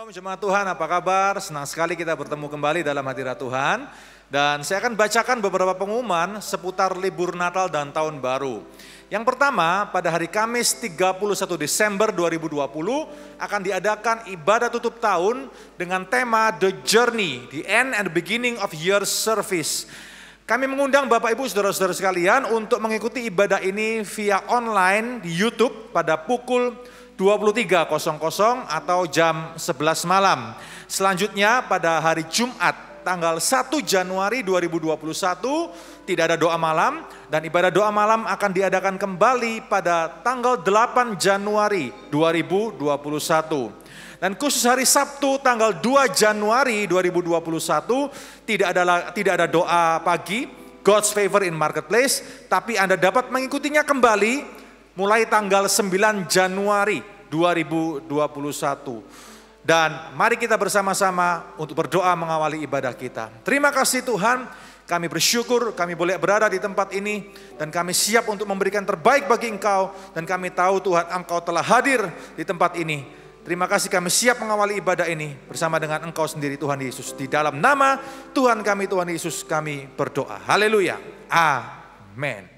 Shalom jemaat Tuhan, apa kabar? Senang sekali kita bertemu kembali dalam hadirat Tuhan. Dan saya akan bacakan beberapa pengumuman seputar libur Natal dan Tahun Baru. Yang pertama, pada hari Kamis 31 Desember 2020 akan diadakan ibadah tutup tahun dengan tema The Journey, the End and the Beginning of Your Service. Kami mengundang Bapak Ibu Saudara-saudara sekalian untuk mengikuti ibadah ini via online di YouTube pada pukul 23.00 atau jam 11 malam. Selanjutnya pada hari Jumat tanggal 1 Januari 2021 tidak ada doa malam dan ibadah doa malam akan diadakan kembali pada tanggal 8 Januari 2021. Dan khusus hari Sabtu tanggal 2 Januari 2021 tidak ada doa pagi God's Favor in Marketplace, tapi Anda dapat mengikutinya kembali mulai tanggal 9 Januari 2021. Dan mari kita bersama-sama untuk berdoa mengawali ibadah kita. Terima kasih Tuhan, kami bersyukur kami boleh berada di tempat ini. Dan kami siap untuk memberikan terbaik bagi Engkau. Dan kami tahu Tuhan Engkau telah hadir di tempat ini. Terima kasih kami siap mengawali ibadah ini bersama dengan Engkau sendiri Tuhan Yesus. Di dalam nama Tuhan kami Tuhan Yesus kami berdoa. Haleluya. Amin.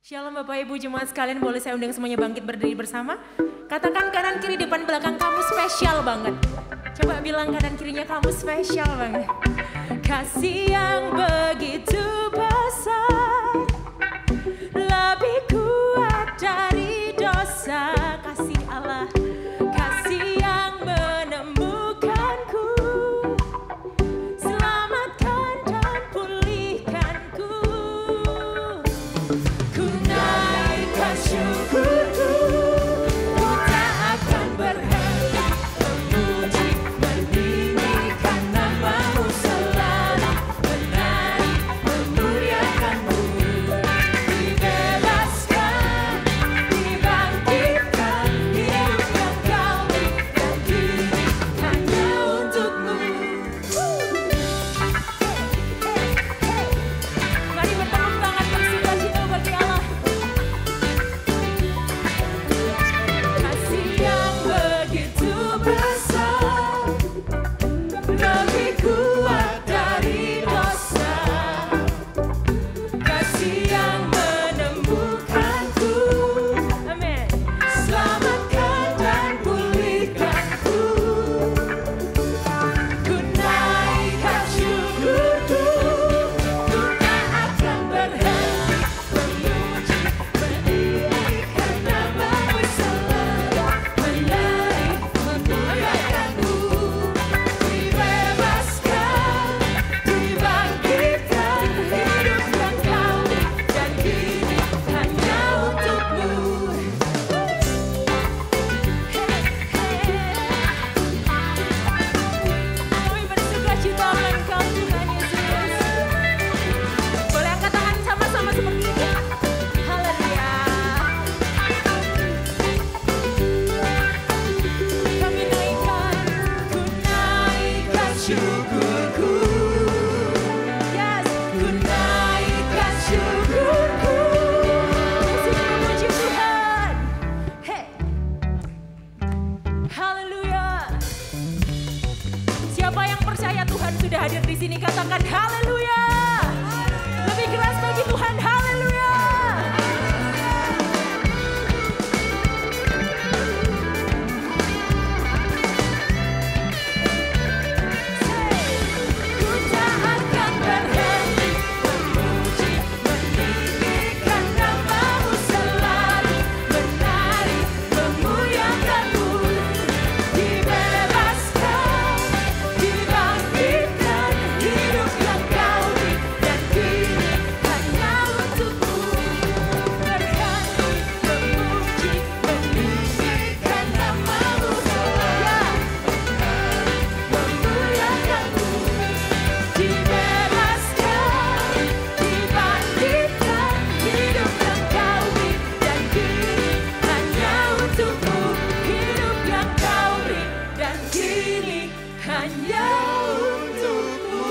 Shalom Bapak Ibu jemaat sekalian, boleh saya undang semuanya bangkit berdiri bersama. Katakan kanan kiri depan belakang kamu spesial banget. Coba bilang kanan kirinya kamu spesial banget. Kasih yang begitu besar, lebih kuat dari dosa. Kasih Allah, kasih yang menemukanku, selamatkan dan pulihkanku. Ku naikkan syukurku, ku tak akan berhenti memuji, meninggikan nama-Mu selalu, menari, memuliakan-Mu. Dibebaskan, dibangkitkan, hidup yang Kau berikan kini hanya untuk-Mu. Mari bertepuk tangan bersukacita bagi Allah. Kasih yang begitu besar, lebih kuat dari dosa. Kasih yang menemukanku, amin, selamatkan dan pulihkanku. Ku naikkan syukurku, ku tak akan berhenti memuji, meninggikan nama-Mu selalu, menari, memuliakan-Mu. Dibebaskan, dibangkitkan, hidup yang Kau berikan kini hanya untuk-Mu. Kami bersukacita Engkau Tuhan Yesus. Boleh angkat tangan sama-sama seperti ini. Haleluya. Kami naikkan, ku naikkan syukurku. Yes, ku naikkan syukurku. Sudah memuji Tuhan. Hey. Haleluya. Siapa yang percaya Tuhan sudah hadir di sini, katakan haleluya. Lebih keras bagi Tuhan, haleluya. Ku tak akan berhenti memuji, meninggikan nama-Mu selalu, menari, memuliakan-Mu. Dibebaskan, dibangkitkan, hidup yang Kau berikan kini hanya untuk-Mu. Berhenti memuji, meninggikan nama-Mu selalu, memuliakan-Mu. Dibebaskan, dibangkitkan, hidup yang Kau berikan kini hanya untuk-Mu. Hidup yang Kau berikan kini hanya untuk-Mu.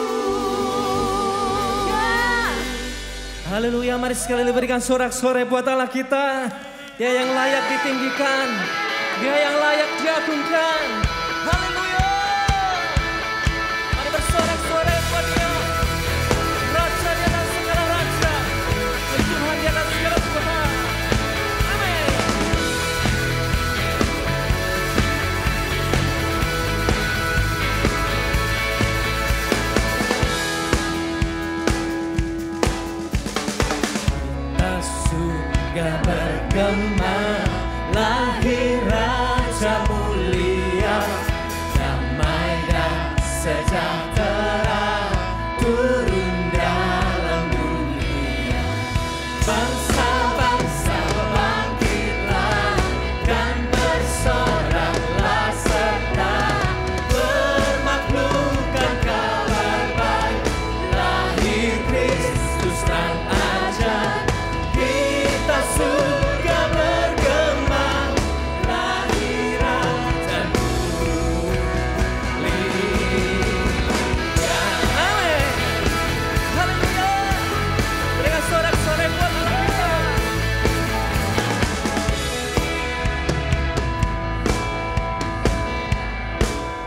Haleluya, mari sekali berikan sorak-sorai buat Allah kita. Dia yang layak ditinggikan, Dia yang layak diagungkan. Haleluya. Mari bersorak-sorai buat Dia. Raja di atas segala raja, Tuhan di atas segala Tuhan. Amin. Surga bergema, lahir Raja mulia, damai dan sejahtera turun dalam dunia. Bangsa-bangsa bangkitlah dan bersoraklah serta bermaklukan kabar baik, lahir Kristus terang ajar. Surga bergema, lahir Raja mulia. Amin. Haleluya. Berikan sorak-sorai buat Allah kita.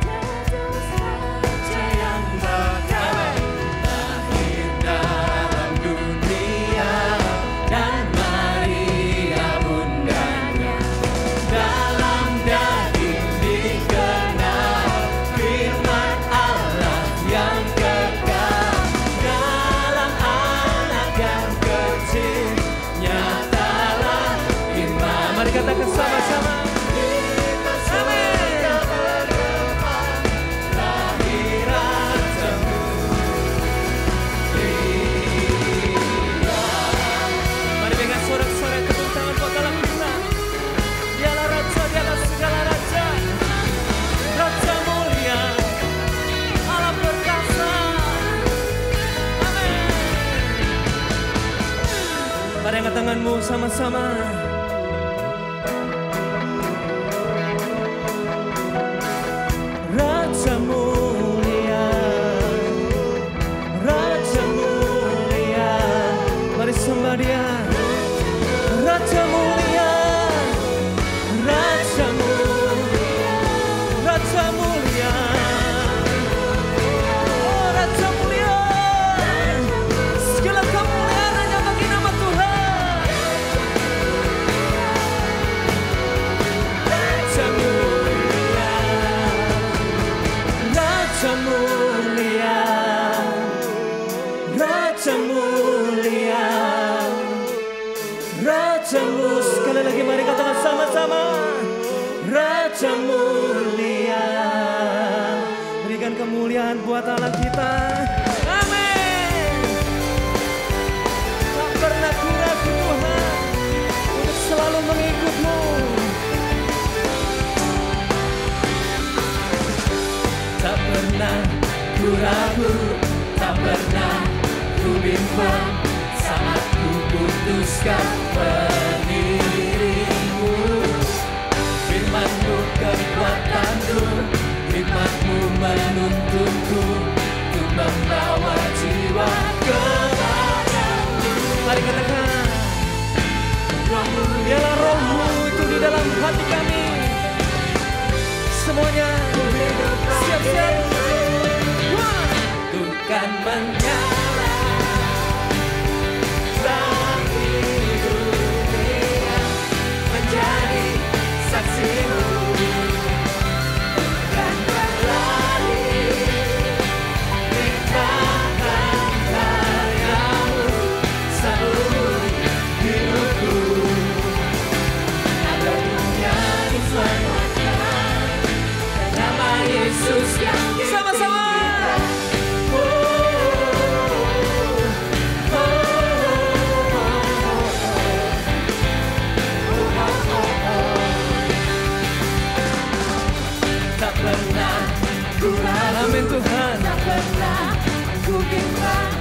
Yesus Raja yang bakal lahir dalam dunia, dan Maria bundanya dalam daging dikenal firman Allah yang kekal, dalam anak yang kecil nyatalah iman. Mari katakan sama-sama. Amin. Lahir Raja mulia. Mari dengan sorak-sorai tepuk tangan buat dalam kita. Dialah Raja di atas segala raja, Raja mulia, Allah perkasa. Amin. Mari angkat tanganmu sama-sama. Raja mulia, Raja mulia, mari sembah Dia. Raja mulia, Raja mulia, Raja mulia, oh Raja mulia, segala kemuliaan hanya bagi nama Tuhan. Raja mulia, Raja mulia, Raja mulia, Raja mulia. Sekali lagi mari katakan sama-sama. Raja mulia. Berikan kemuliaan buat Allah kita. Amin. Tak pernah ragu Tuhan untuk selalu mengikut-Mu. Tak pernah ku ragu, tak pernah ku bimbang saat ku putuskan berdirimu. Firman-Mu kekuatanku, hikmat-Mu menuntunku untuk membawa jiwa kepadamu. Mari katakan, Roh-Mu, biarlah Roh-Mu itu di dalam hati kami. Semuanya siap-siap. Tuhan menyala bagi dunia, menjadi saksi-Mu dan berlari di tangan karya-Mu seluruh hidupku. Ada dunia diselamatkan nama Yesus yang sama-sama. Amin Tuhan. Tak pernah ku bimbang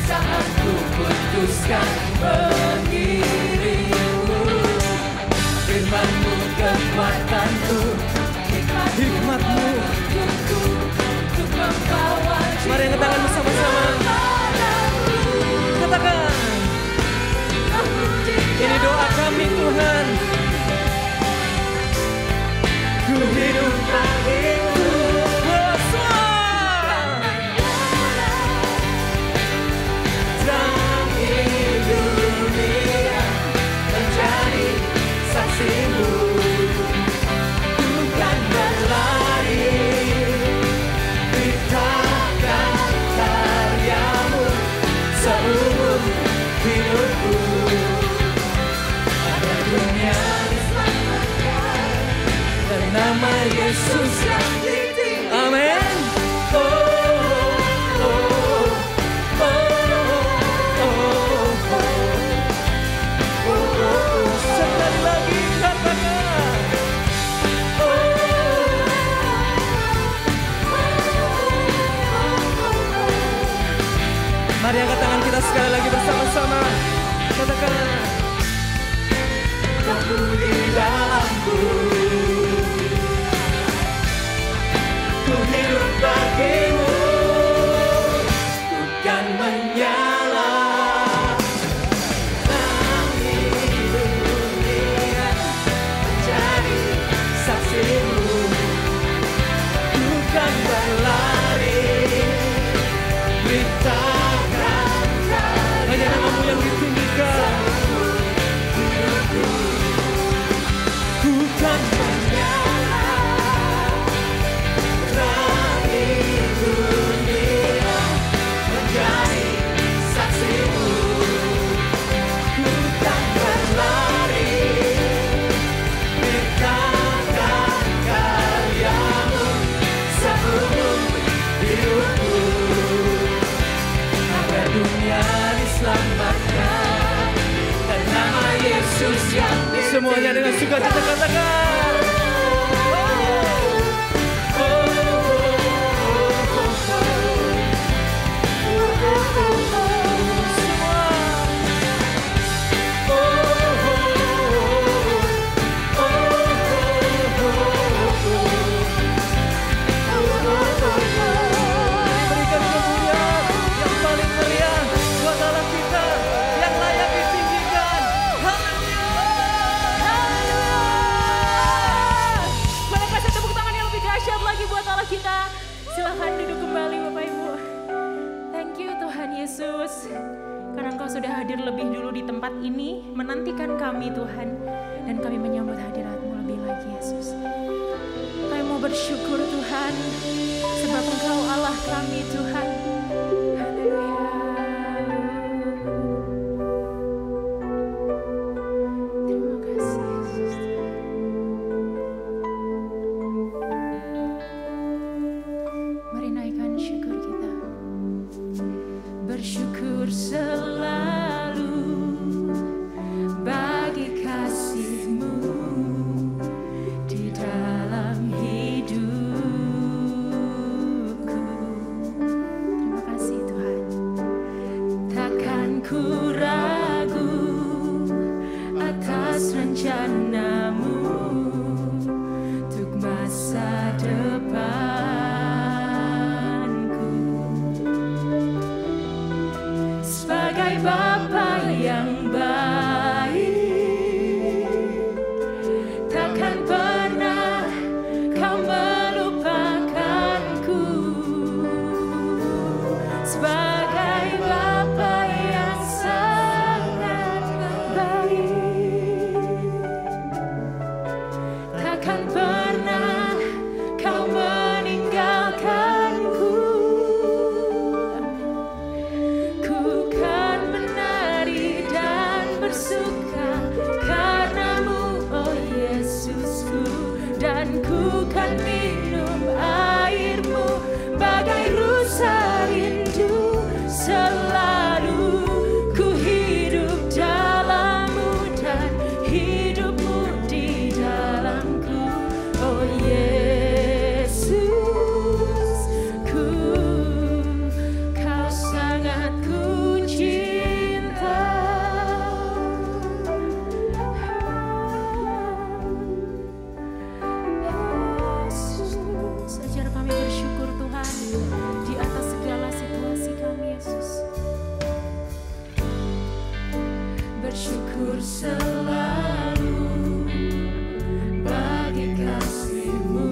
saat ku putuskan mengirimu. Firman-Mu kekuatanku, hikmat-Mu untuk membawa. Mari angkat tanganmu sama-sama. Katakan, ini doa kami Tuhan. hidup bagimu. Dalam dunia menjadi saksimu, bukan berlari, beritakan karyamu seumur hidupku. Agar dunia diselamatkan dan nama Yesus yang ditinggikan. Amin. Oh, oh, oh, oh, oh, oh, oh. Sekali lagi katakan. Mari angkat tangan kita sekali lagi bersama-sama. Katakan. Kamu di dalamku, ku hidup bagimu, bukan menyala. Dalam hidup dunia menjadi saksimu, bukan berlari, beritakan hanya namamu yang ditinggikan. Bukan menyala, terang di dunia menjadi saksimu, bukan berlari, beritakan karyamu seumur hidupku. Agar dunia diselamatkan dan nama Yesus yang semuanya dengan sukacita katakan. Berikan kemuliaan yang paling meriah buat Allah kita yang layak ditinggikan. Haleluya. Boleh kasih tepuk tangan yang lebih dahsyat lagi buat Allah kita. Silahkan duduk kembali Bapak Ibu. Thank you Tuhan Yesus. Karena Engkau sudah hadir lebih dulu di tempat ini, menantikan kami Tuhan. Dan kami menyambut hadirat-Mu lebih lagi Yesus. Kami mau bersyukur Tuhan, sebab Engkau Allah kami Tuhan. Haleluya. Terima kasih Yesus. Mari naikkan syukur kita. Bersyukur selalu bagi kasih-Mu di dalam hidupku. Terima kasih Tuhan. Takkan ku ragu atas rencana-Mu untuk masa depanku. Sebagai Bapa yang baik, takkan pernah Kau melupakanku. Sebagai Bapa yang sangat baik, takkan pernah Kau meninggalkanku. Ku kan menari dan bersuka karena-Mu, oh Yesusku. Dan ku kan minum air-Mu bagai rusa rindu. Selalu ku hidup dalam-Mu dan hidup-Mu di dalamku, oh Yesusku. Kau sangat ku cinta. Yesus, ajar kami bersyukur Tuhan di atas segala situasi kami Yesus. Bersyukur selalu bagi kasih-Mu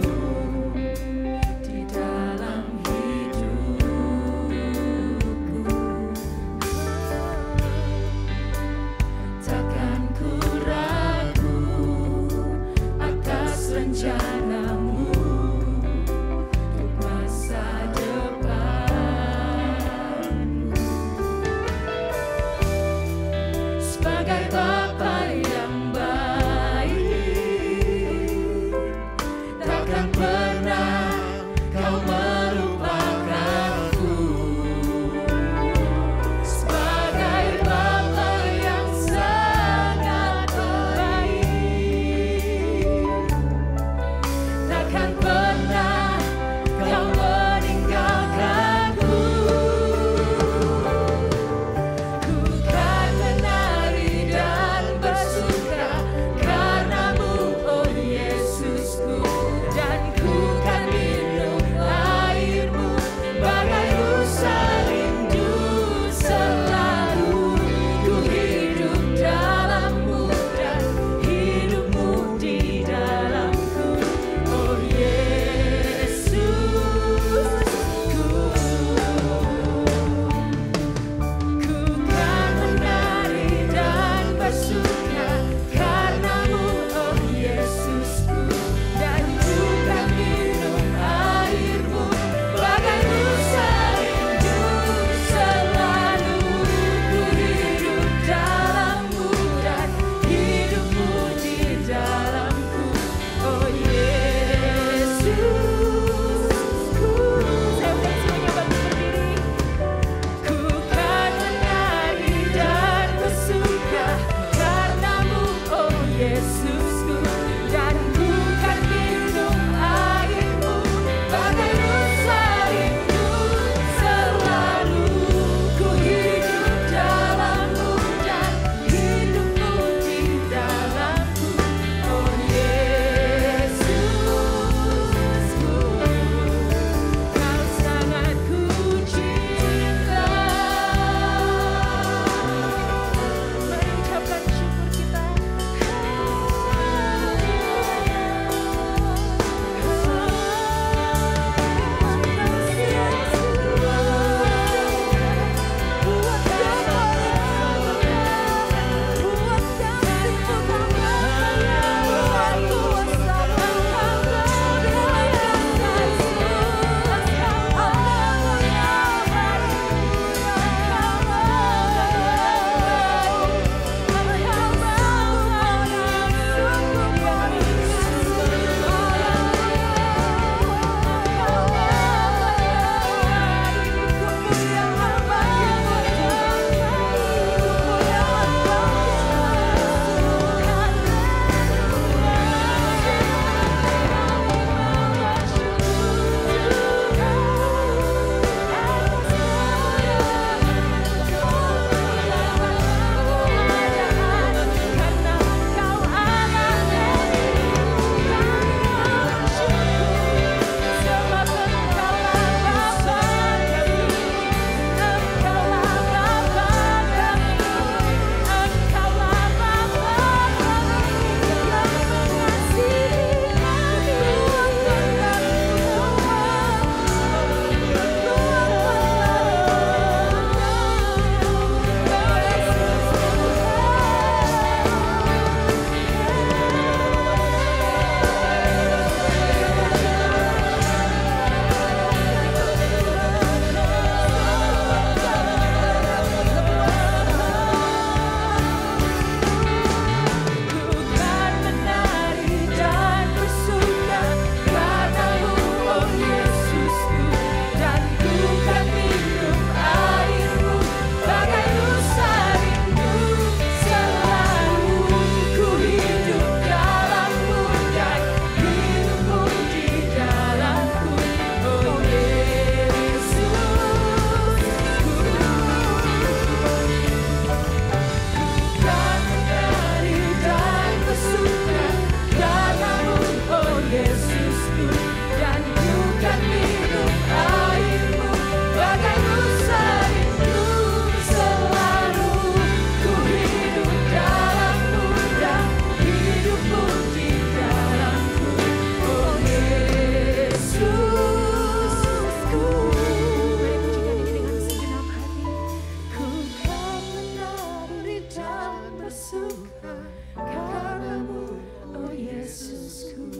bersuka karenamu, oh Yesusku.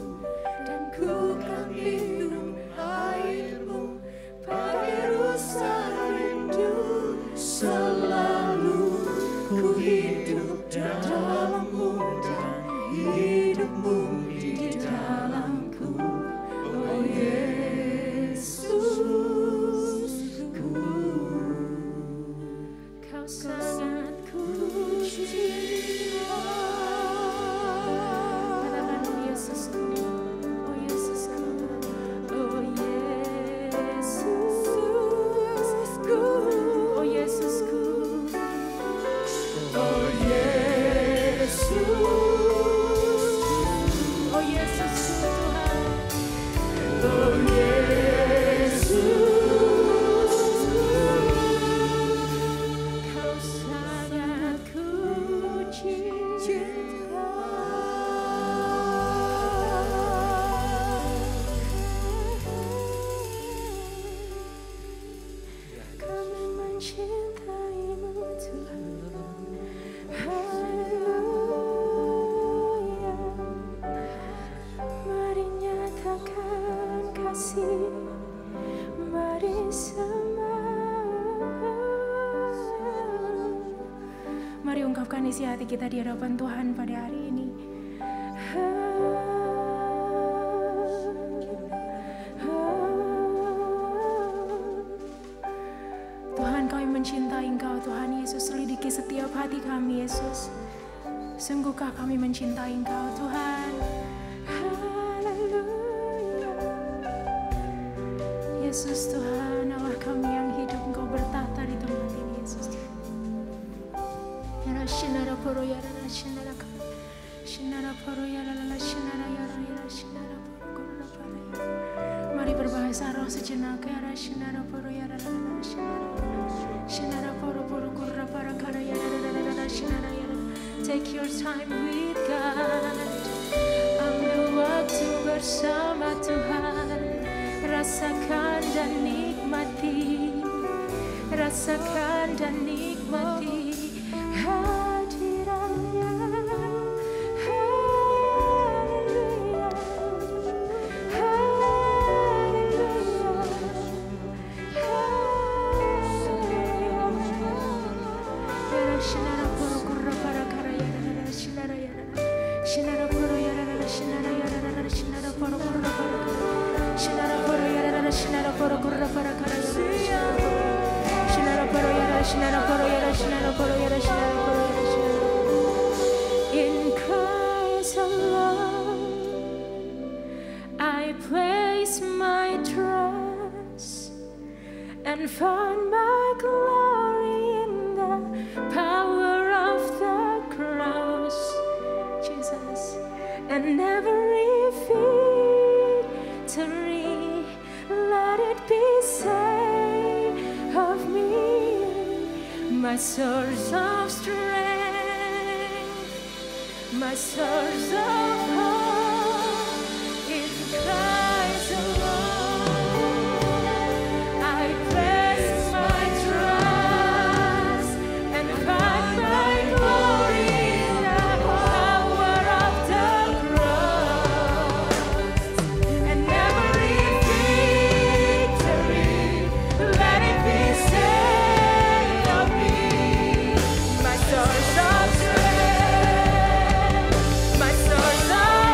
Dan ku kan minum airmu, pakai rasa rindu. Selalu ku hidup dalammu dan hidupmu di dalamku, oh Yesusku. Kau sangat ku cinta. Katakan oh Yesusku, oh Yesusku, oh Yesusku, oh Yesusku, oh Yesus, oh Yesus Tuhan, oh Yesus, Kau sangat ku cinta. Kami mencintaimu Tuhan. Haleluya. Mari nyatakan kasih, mari mari ungkapkan isi hati kita di hadapan Tuhan pada hari ini. Tuhan, kami mencintai Engkau Tuhan Yesus. Selidiki setiap hati kami Yesus. Sungguhkah kami mencintai Engkau Tuhan? Haleluya. Yesus Tuhan, Allah kami yang hidup, Engkau bertata di tempat ini Yesus. Yara shinara poro yara shinara ka. Shinara poro yara shinara yara shinara poro kurra para yara. Mari berbahasa roh sejenak. Yara shinara poro yara shinara. Shinara poro kurra para kara yara shinara yara. Take your time with God. Ambil waktu bersama Tuhan. Rasakan dan nikmati. Rasakan dan nikmati hadirannya. Haleluya. Haleluya. Haleluya. Yara shinara poro kurra para kara yara shinara yara. Shinara poro yara shinara yara shinara poro kurra para. Shinara poro yara shinara poro kurra para kara yara. Shinara poro yara shinara poro yara shinara poro yara shinara poro yara shinara. In Christ alone I place my trust and find my glory in the power of the cross, Jesus, and every victory let it be said of me, my source of strength, my source of hope, in Christ alone I place my trust and find my glory in the power of the cross, and every victory let it be said of me, my source of strength, my source of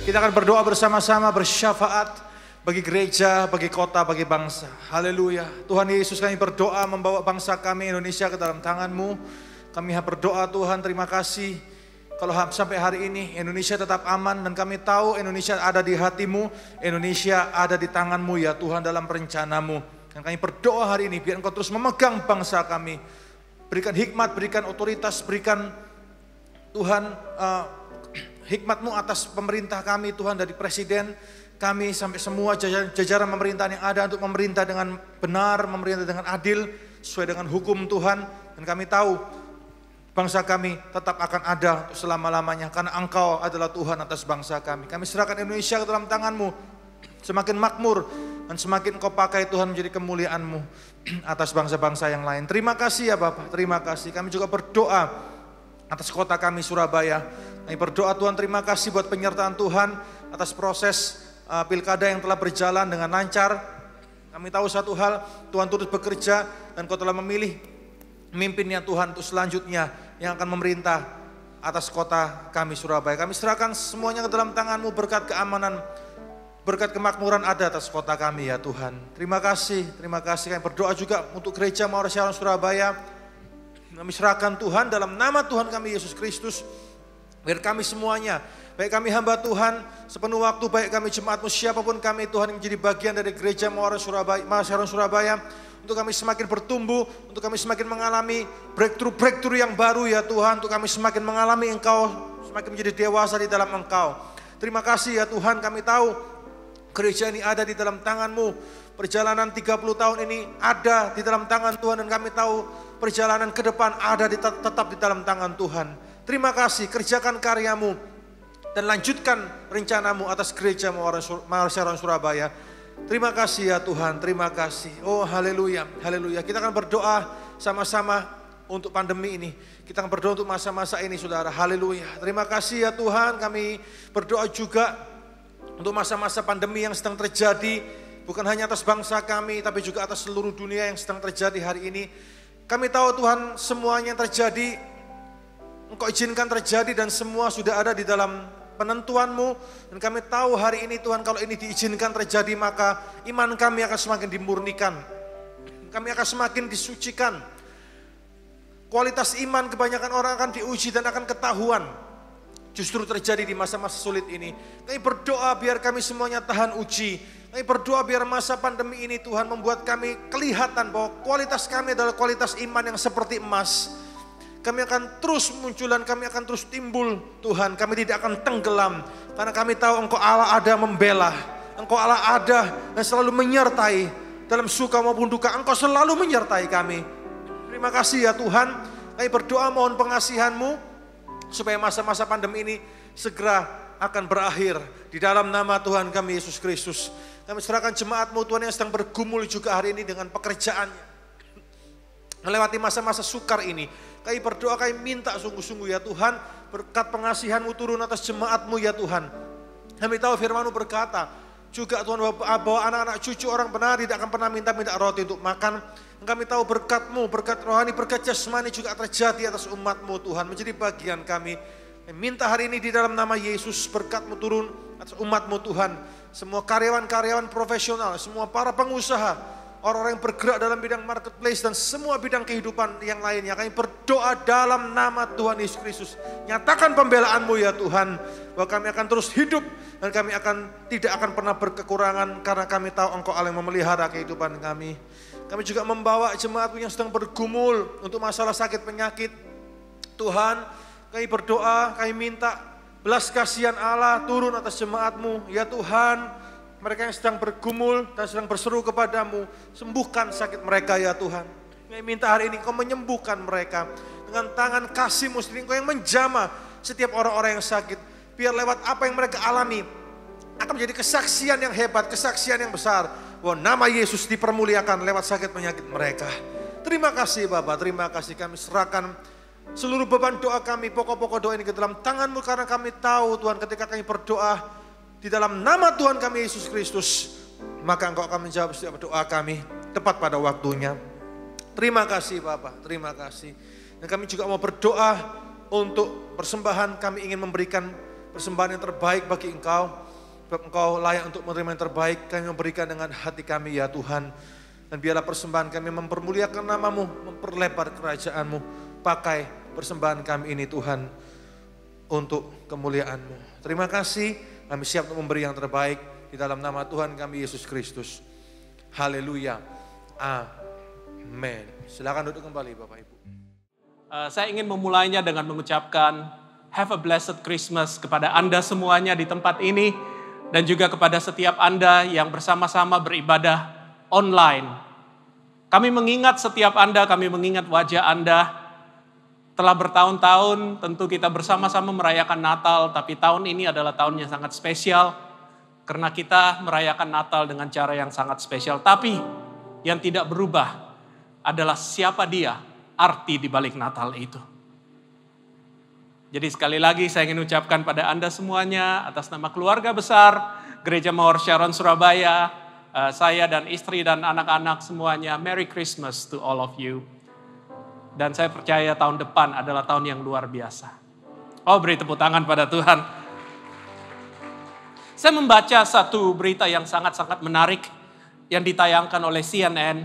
Kita akan berdoa bersama-sama bersyafaat bagi gereja, bagi kota, bagi bangsa. Haleluya. Tuhan Yesus, kami berdoa membawa bangsa kami Indonesia ke dalam tangan-Mu. Kami berdoa Tuhan, terima kasih. Kalau sampai hari ini Indonesia tetap aman dan kami tahu Indonesia ada di hati-Mu, Indonesia ada di tangan-Mu ya Tuhan dalam rencana-Mu. Dan kami berdoa hari ini biar Engkau terus memegang bangsa kami. Berikan hikmat, berikan otoritas, berikan Tuhan hikmat-Mu atas pemerintah kami Tuhan, dari presiden kami sampai semua jajaran pemerintahan yang ada untuk memerintah dengan benar, memerintah dengan adil, sesuai dengan hukum Tuhan. Dan kami tahu bangsa kami tetap akan ada untuk selama-lamanya karena Engkau adalah Tuhan atas bangsa kami. Kami serahkan Indonesia ke dalam tangan-Mu, semakin makmur dan semakin Engkau pakai Tuhan menjadi kemuliaan-Mu atas bangsa-bangsa yang lain. Terima kasih ya Bapak, terima kasih. Kami juga berdoa atas kota kami Surabaya. Kami berdoa Tuhan, terima kasih buat penyertaan Tuhan atas proses pilkada yang telah berjalan dengan lancar. Kami tahu satu hal, Tuhan turut bekerja dan Kau telah memilih pemimpinnya Tuhan untuk selanjutnya yang akan memerintah atas kota kami Surabaya. Kami serahkan semuanya ke dalam tangan-Mu, berkat keamanan, berkat kemakmuran ada atas kota kami ya Tuhan. Terima kasih kami berdoa juga untuk gereja Mawar Syaron Surabaya. Kami serahkan Tuhan dalam nama Tuhan kami Yesus Kristus, biar kami semuanya, baik kami hamba Tuhan sepenuh waktu, baik kami jemaat-Mu, siapapun kami Tuhan yang menjadi bagian dari gereja Mawar Syaron Surabaya, untuk kami semakin bertumbuh, untuk kami semakin mengalami breakthrough yang baru ya Tuhan, untuk kami semakin mengalami Engkau, semakin menjadi dewasa di dalam Engkau. Terima kasih ya Tuhan, kami tahu gereja ini ada di dalam tangan-Mu, perjalanan 30 tahun ini ada di dalam tangan Tuhan, dan kami tahu perjalanan ke depan ada tetap di dalam tangan Tuhan. Terima kasih, kerjakan karya-Mu dan lanjutkan rencana-Mu atas gereja Mawar Syaron Surabaya. Terima kasih ya Tuhan, terima kasih. Oh haleluya, haleluya. Kita akan berdoa sama-sama untuk pandemi ini. Kita akan berdoa untuk masa-masa ini saudara, haleluya. Terima kasih ya Tuhan, kami berdoa juga untuk masa-masa pandemi yang sedang terjadi. Bukan hanya atas bangsa kami, tapi juga atas seluruh dunia yang sedang terjadi hari ini. Kami tahu Tuhan, semuanya yang terjadi, Engkau izinkan terjadi dan semua sudah ada di dalam penentuan-Mu. Dan kami tahu hari ini Tuhan, kalau ini diizinkan terjadi, maka iman kami akan semakin dimurnikan. Kami akan semakin disucikan. Kualitas iman kebanyakan orang akan diuji dan akan ketahuan. Justru terjadi di masa-masa sulit ini. Kami berdoa biar kami semuanya tahan uji. Kami berdoa biar masa pandemi ini Tuhan membuat kami kelihatan bahwa kualitas kami adalah kualitas iman yang seperti emas. Kami akan terus munculan, kami akan terus timbul Tuhan. Kami tidak akan tenggelam karena kami tahu Engkau Allah ada membela. Engkau Allah ada dan selalu menyertai dalam suka maupun duka. Engkau selalu menyertai kami. Terima kasih ya Tuhan. Kami berdoa mohon pengasihan-Mu supaya masa-masa pandemi ini segera akan berakhir di dalam nama Tuhan kami Yesus Kristus. Kami serahkan jemaat-Mu Tuhan yang sedang bergumul juga hari ini dengan pekerjaannya, melewati masa-masa sukar ini. Kami berdoa, kami minta sungguh-sungguh ya Tuhan, berkat pengasihan-Mu turun atas jemaat-Mu ya Tuhan. Kami tahu firman-Mu berkata juga Tuhan, bahwa anak-anak cucu orang benar tidak akan pernah minta-minta roti untuk makan. Kami tahu berkat-Mu, berkat rohani, berkat jasmani juga terjadi atas umat-Mu Tuhan, menjadi bagian kami. Kami minta hari ini di dalam nama Yesus, berkat-Mu turun atas umat-Mu Tuhan. Semua karyawan-karyawan profesional, semua para pengusaha, orang-orang yang bergerak dalam bidang marketplace dan semua bidang kehidupan yang lainnya. Kami berdoa dalam nama Tuhan Yesus Kristus. Nyatakan pembelaan-Mu ya Tuhan, bahwa kami akan terus hidup dan kami tidak akan pernah berkekurangan karena kami tahu Engkau Allah yang memelihara kehidupan kami. Kami juga membawa jemaat-Mu yang sedang bergumul untuk masalah sakit penyakit. Tuhan, kami berdoa, kami minta belas kasihan Allah turun atas jemaat-Mu ya Tuhan. Mereka yang sedang bergumul dan sedang berseru kepadamu, sembuhkan sakit mereka ya Tuhan. Kami minta hari ini Engkau menyembuhkan mereka dengan tangan kasih-Mu sendiri. Engkau yang menjamah setiap orang-orang yang sakit. Biar lewat apa yang mereka alami akan menjadi kesaksian yang hebat, kesaksian yang besar, bahwa nama Yesus dipermuliakan lewat sakit penyakit mereka. Terima kasih Bapak, terima kasih. Kami serahkan seluruh beban doa kami, pokok-pokok doa ini ke dalam tangan-Mu, karena kami tahu Tuhan, ketika kami berdoa di dalam nama Tuhan kami Yesus Kristus, maka Engkau akan menjawab setiap doa kami tepat pada waktunya. Terima kasih Bapak, terima kasih. Dan kami juga mau berdoa untuk persembahan. Kami ingin memberikan persembahan yang terbaik bagi Engkau. Engkau layak untuk menerima yang terbaik, kami memberikan dengan hati kami ya Tuhan. Dan biarlah persembahan kami mempermuliakan nama-Mu, memperlebar kerajaan-Mu. Pakai persembahan kami ini Tuhan untuk kemuliaan-Mu. Terima kasih, kami siap untuk memberi yang terbaik di dalam nama Tuhan kami Yesus Kristus. Haleluya. Amin. Silakan duduk kembali Bapak Ibu. Saya ingin memulainya dengan mengucapkan have a blessed Christmas kepada Anda semuanya di tempat ini dan juga kepada setiap Anda yang bersama-sama beribadah online. Kami mengingat setiap Anda, kami mengingat wajah Anda. Telah bertahun-tahun tentu kita bersama-sama merayakan Natal, tapi tahun ini adalah tahun yang sangat spesial karena kita merayakan Natal dengan cara yang sangat spesial. Tapi yang tidak berubah adalah siapa dia, arti di balik Natal itu. Jadi sekali lagi saya ingin ucapkan pada Anda semuanya atas nama keluarga besar Gereja Mawar Sharon Surabaya, saya dan istri dan anak-anak semuanya, Merry Christmas to all of you. Dan saya percaya tahun depan adalah tahun yang luar biasa. Oh, beri tepuk tangan pada Tuhan. Saya membaca satu berita yang sangat-sangat menarik yang ditayangkan oleh CNN.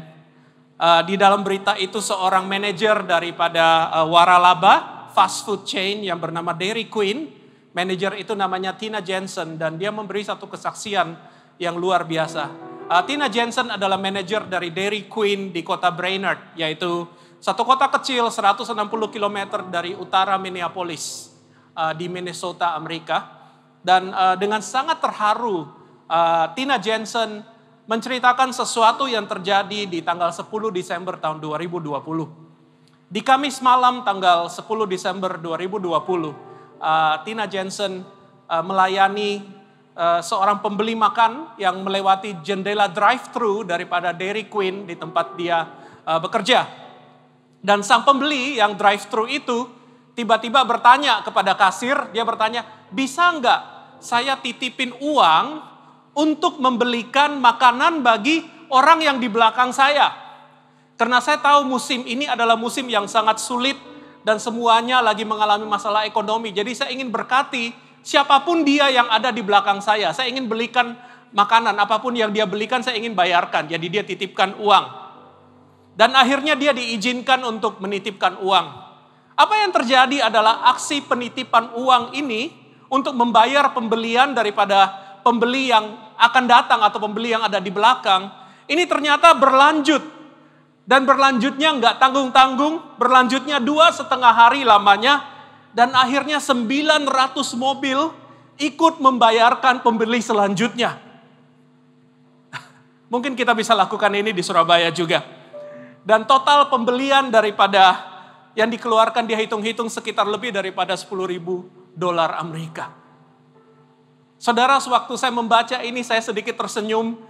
Di dalam berita itu seorang manajer daripada waralaba fast food chain yang bernama Dairy Queen. Manajer itu namanya Tina Jensen dan dia memberi satu kesaksian yang luar biasa. Tina Jensen adalah manajer dari Dairy Queen di kota Brainerd, yaitu satu kota kecil 160 km dari utara Minneapolis di Minnesota, Amerika. Dan dengan sangat terharu Tina Jensen menceritakan sesuatu yang terjadi di tanggal 10 Desember tahun 2020. Di Kamis malam tanggal 10 Desember 2020, Tina Jensen melayani seorang pembeli makan yang melewati jendela drive-thru daripada Dairy Queen di tempat dia bekerja. Dan sang pembeli yang drive-thru itu tiba-tiba bertanya kepada kasir, dia bertanya, bisa nggak saya titipin uang untuk membelikan makanan bagi orang yang di belakang saya. Karena saya tahu musim ini adalah musim yang sangat sulit dan semuanya lagi mengalami masalah ekonomi. Jadi saya ingin berkati siapapun dia yang ada di belakang saya. Saya ingin belikan makanan, apapun yang dia belikan saya ingin bayarkan. Jadi dia titipkan uang. Dan akhirnya dia diizinkan untuk menitipkan uang. Apa yang terjadi adalah aksi penitipan uang ini untuk membayar pembelian daripada pembeli yang akan datang atau pembeli yang ada di belakang, ini ternyata berlanjut. Dan berlanjutnya nggak tanggung-tanggung, berlanjutnya 2,5 hari lamanya, dan akhirnya 900 mobil ikut membayarkan pembeli selanjutnya. Mungkin kita bisa lakukan ini di Surabaya juga. Dan total pembelian daripada yang dikeluarkan dia hitung-hitung sekitar lebih daripada $10.000 Amerika. Saudara, sewaktu saya membaca ini saya sedikit tersenyum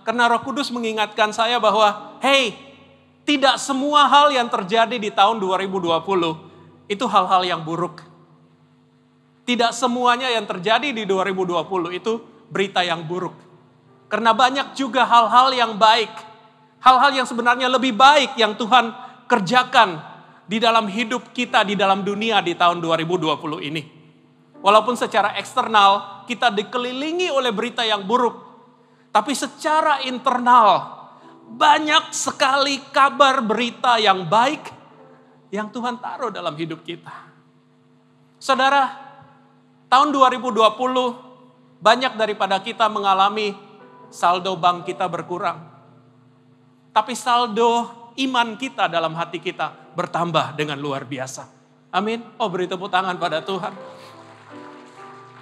karena Roh Kudus mengingatkan saya bahwa hey, tidak semua hal yang terjadi di tahun 2020 itu hal-hal yang buruk. Tidak semuanya yang terjadi di 2020 itu berita yang buruk. Karena banyak juga hal-hal yang baik, hal-hal yang sebenarnya lebih baik yang Tuhan kerjakan di dalam hidup kita di dalam dunia di tahun 2020 ini. Walaupun secara eksternal kita dikelilingi oleh berita yang buruk, tapi secara internal banyak sekali kabar berita yang baik yang Tuhan taruh dalam hidup kita. Saudara, tahun 2020 banyak daripada kita mengalami saldo bank kita berkurang. Tapi saldo iman kita dalam hati kita bertambah dengan luar biasa. Amin. Oh, beri tepuk tangan pada Tuhan.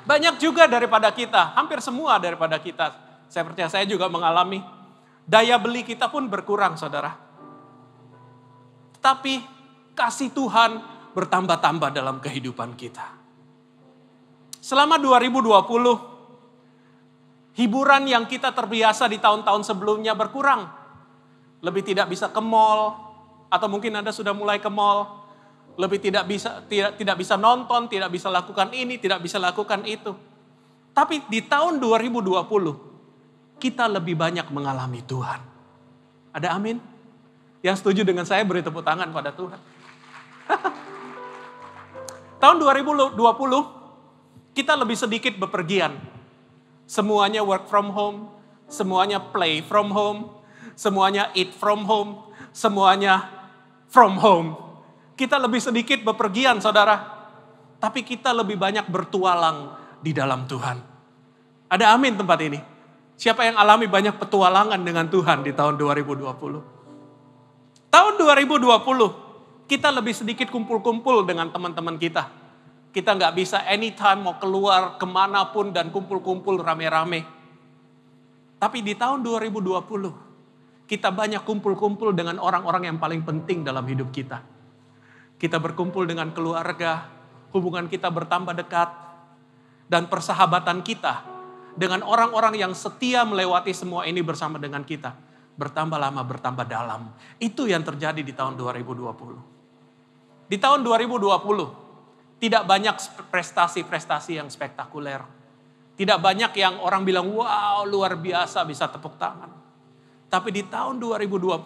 Banyak juga daripada kita, hampir semua daripada kita, saya percaya saya juga mengalami, daya beli kita pun berkurang, saudara. Tapi kasih Tuhan bertambah-tambah dalam kehidupan kita. Selama 2020, hiburan yang kita terbiasa di tahun-tahun sebelumnya berkurang. Lebih tidak bisa ke mall, atau mungkin Anda sudah mulai ke mall. Lebih tidak bisa nonton, tidak bisa lakukan ini, tidak bisa lakukan itu. Tapi di tahun 2020, kita lebih banyak mengalami Tuhan. Ada amin? Yang setuju dengan saya beri tepuk tangan pada Tuhan. Tahun 2020, Kita lebih sedikit bepergian. Semuanya work from home, semuanya play from home, semuanya eat from home, semuanya from home. Kita lebih sedikit bepergian, saudara. Tapi kita lebih banyak bertualang di dalam Tuhan. Ada amin tempat ini. Siapa yang alami banyak petualangan dengan Tuhan di tahun 2020? Tahun 2020, kita lebih sedikit kumpul-kumpul dengan teman-teman kita. Kita nggak bisa anytime mau keluar kemanapun dan kumpul-kumpul rame-rame. Tapi di tahun 2020, kita banyak kumpul-kumpul dengan orang-orang yang paling penting dalam hidup kita. Kita berkumpul dengan keluarga, hubungan kita bertambah dekat, dan persahabatan kita dengan orang-orang yang setia melewati semua ini bersama dengan kita. Bertambah lama, bertambah dalam. Itu yang terjadi di tahun 2020. Di tahun 2020, tidak banyak prestasi-prestasi yang spektakuler. Tidak banyak yang orang bilang, wow luar biasa bisa tepuk tangan. Tapi di tahun 2020,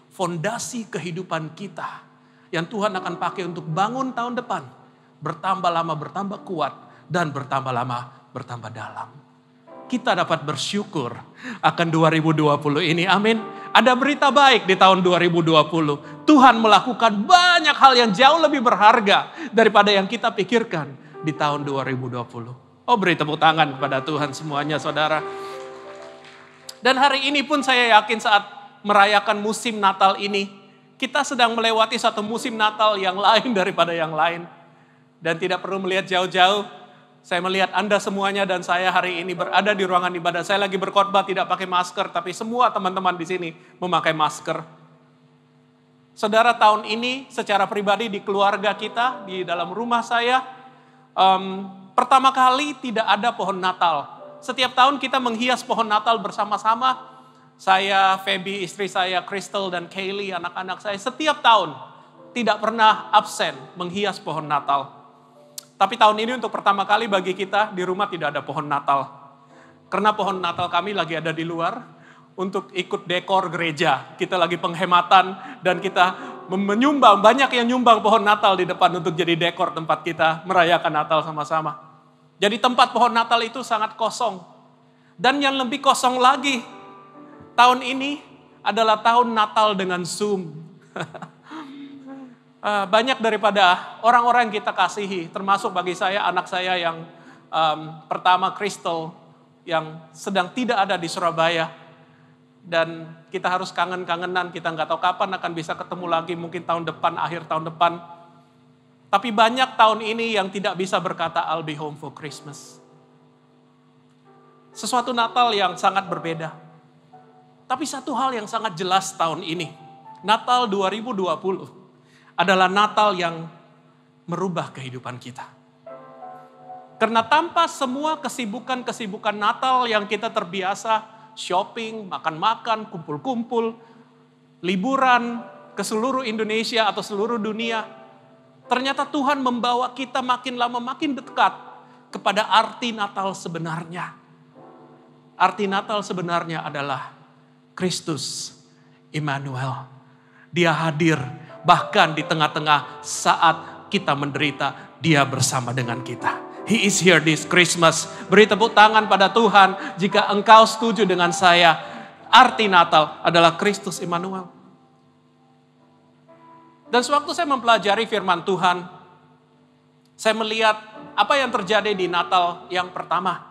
fondasi kehidupan kita yang Tuhan akan pakai untuk bangun tahun depan, bertambah lama, bertambah kuat, dan bertambah lama, bertambah dalam. Kita dapat bersyukur akan 2020 ini, amin. Ada berita baik di tahun 2020. Tuhan melakukan banyak hal yang jauh lebih berharga daripada yang kita pikirkan di tahun 2020. Oh, beri tepuk tangan kepada Tuhan semuanya, saudara. Dan hari ini pun saya yakin saat merayakan musim Natal ini, kita sedang melewati satu musim Natal yang lain daripada yang lain. Dan tidak perlu melihat jauh-jauh. Saya melihat Anda semuanya dan saya hari ini berada di ruangan ibadah. Saya lagi berkhotbah tidak pakai masker, tapi semua teman-teman di sini memakai masker. Saudara, tahun ini secara pribadi di keluarga kita, di dalam rumah saya, pertama kali tidak ada pohon Natal. Setiap tahun kita menghias pohon Natal bersama-sama. Saya, Feby, istri saya, Crystal dan Kaylee, anak-anak saya, setiap tahun tidak pernah absen menghias pohon Natal. Tapi tahun ini untuk pertama kali bagi kita di rumah tidak ada pohon Natal. Karena pohon Natal kami lagi ada di luar untuk ikut dekor gereja. Kita lagi penghematan dan kita menyumbang, banyak yang nyumbang pohon Natal di depan untuk jadi dekor tempat kita merayakan Natal sama-sama. Jadi tempat pohon Natal itu sangat kosong. Dan yang lebih kosong lagi, tahun ini adalah tahun Natal dengan Zoom. Banyak daripada orang-orang yang kita kasihi, termasuk bagi saya, anak saya yang pertama Crystal, yang sedang tidak ada di Surabaya. Dan kita harus kangen-kangenan, kita nggak tahu kapan akan bisa ketemu lagi, mungkin tahun depan, akhir tahun depan. Tapi banyak tahun ini yang tidak bisa berkata, I'll be home for Christmas. Sesuatu Natal yang sangat berbeda. Tapi satu hal yang sangat jelas tahun ini, Natal 2020, adalah Natal yang merubah kehidupan kita. Karena tanpa semua kesibukan-kesibukan Natal yang kita terbiasa, shopping, makan-makan, kumpul-kumpul, liburan ke seluruh Indonesia atau seluruh dunia, ternyata Tuhan membawa kita makin lama makin dekat kepada arti Natal sebenarnya. Arti Natal sebenarnya adalah Kristus Immanuel. Dia hadir bahkan di tengah-tengah saat kita menderita, dia bersama dengan kita. He is here this Christmas. Beri tepuk tangan pada Tuhan jika engkau setuju dengan saya. Arti Natal adalah Kristus Immanuel. Dan sewaktu saya mempelajari firman Tuhan, saya melihat apa yang terjadi di Natal yang pertama,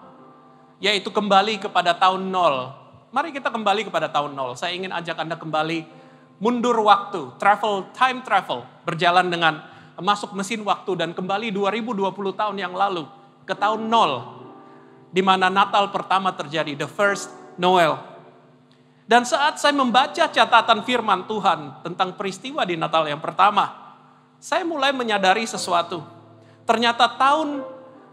yaitu kembali kepada tahun 0. Mari kita kembali kepada tahun 0. Saya ingin ajak Anda kembali mundur waktu, time travel, berjalan dengan masuk mesin waktu dan kembali 2020 tahun yang lalu ke tahun 0, di mana Natal pertama terjadi, the first Noel. Dan saat saya membaca catatan firman Tuhan tentang peristiwa di Natal yang pertama, saya mulai menyadari sesuatu. Ternyata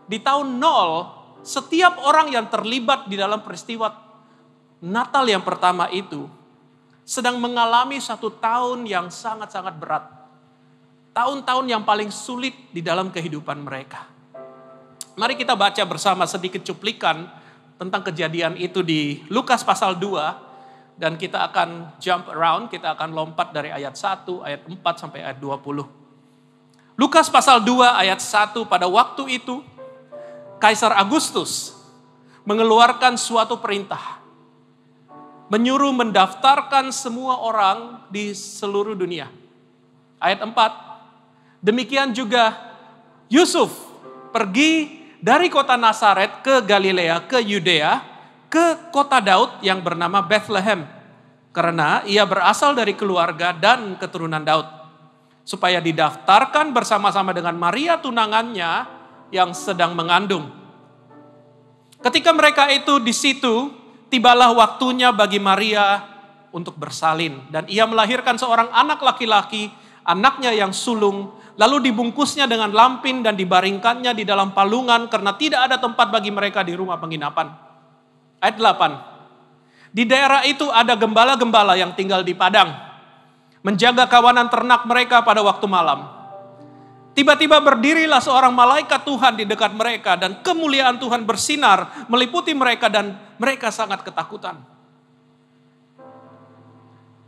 di tahun 0, setiap orang yang terlibat di dalam peristiwa Natal yang pertama itu sedang mengalami satu tahun yang sangat-sangat berat. Tahun-tahun yang paling sulit di dalam kehidupan mereka. Mari kita baca bersama sedikit cuplikan tentang kejadian itu di Lukas pasal 2. Dan kita akan jump around, kita akan lompat dari ayat 1, ayat 4 sampai ayat 20. Lukas pasal 2 ayat 1, pada waktu itu Kaisar Agustus mengeluarkan suatu perintah. Menyuruh mendaftarkan semua orang di seluruh dunia. Ayat 4, demikian juga Yusuf pergi dari kota Nazaret ke Galilea, ke Yudea, ke kota Daud yang bernama Bethlehem. Karena ia berasal dari keluarga dan keturunan Daud. Supaya didaftarkan bersama-sama dengan Maria tunangannya yang sedang mengandung. Ketika mereka itu di situ, tibalah waktunya bagi Maria untuk bersalin. Dan ia melahirkan seorang anak laki-laki, anaknya yang sulung, lalu dibungkusnya dengan lampin dan dibaringkannya di dalam palungan karena tidak ada tempat bagi mereka di rumah penginapan. Ayat 8. Di daerah itu ada gembala-gembala yang tinggal di padang, menjaga kawanan ternak mereka pada waktu malam. Tiba-tiba berdirilah seorang malaikat Tuhan di dekat mereka dan kemuliaan Tuhan bersinar meliputi mereka dan mereka sangat ketakutan.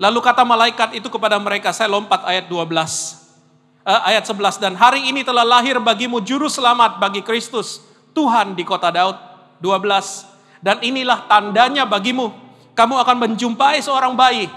Lalu kata malaikat itu kepada mereka, saya lompat ayat 11, dan hari ini telah lahir bagimu juru selamat bagi Kristus, Tuhan di kota Daud. 12, dan inilah tandanya bagimu, kamu akan menjumpai seorang bayi,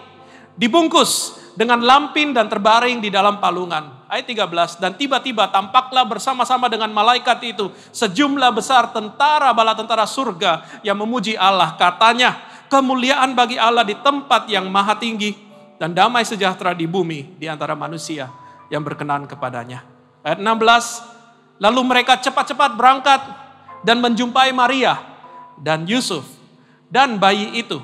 dibungkus dengan lampin dan terbaring di dalam palungan. Ayat 13, dan tiba-tiba tampaklah bersama-sama dengan malaikat itu sejumlah besar tentara bala tentara surga yang memuji Allah. Katanya, kemuliaan bagi Allah di tempat yang maha tinggi dan damai sejahtera di bumi di antara manusia yang berkenan kepadanya. Ayat 16, lalu mereka cepat-cepat berangkat dan menjumpai Maria dan Yusuf dan bayi itu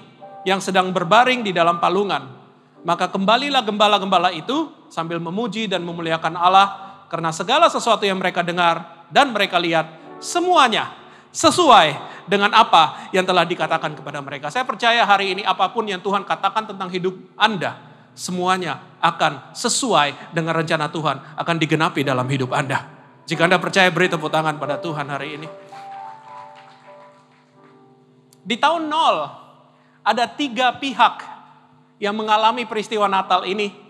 yang sedang berbaring di dalam palungan. Maka kembalilah gembala-gembala itu sambil memuji dan memuliakan Allah karena segala sesuatu yang mereka dengar dan mereka lihat semuanya sesuai dengan apa yang telah dikatakan kepada mereka. Saya percaya hari ini apapun yang Tuhan katakan tentang hidup Anda, semuanya akan sesuai dengan rencana Tuhan, akan digenapi dalam hidup Anda. Jika Anda percaya, beri tepuk tangan pada Tuhan hari ini. Di tahun 0 ada 3 pihak yang mengalami peristiwa Natal ini.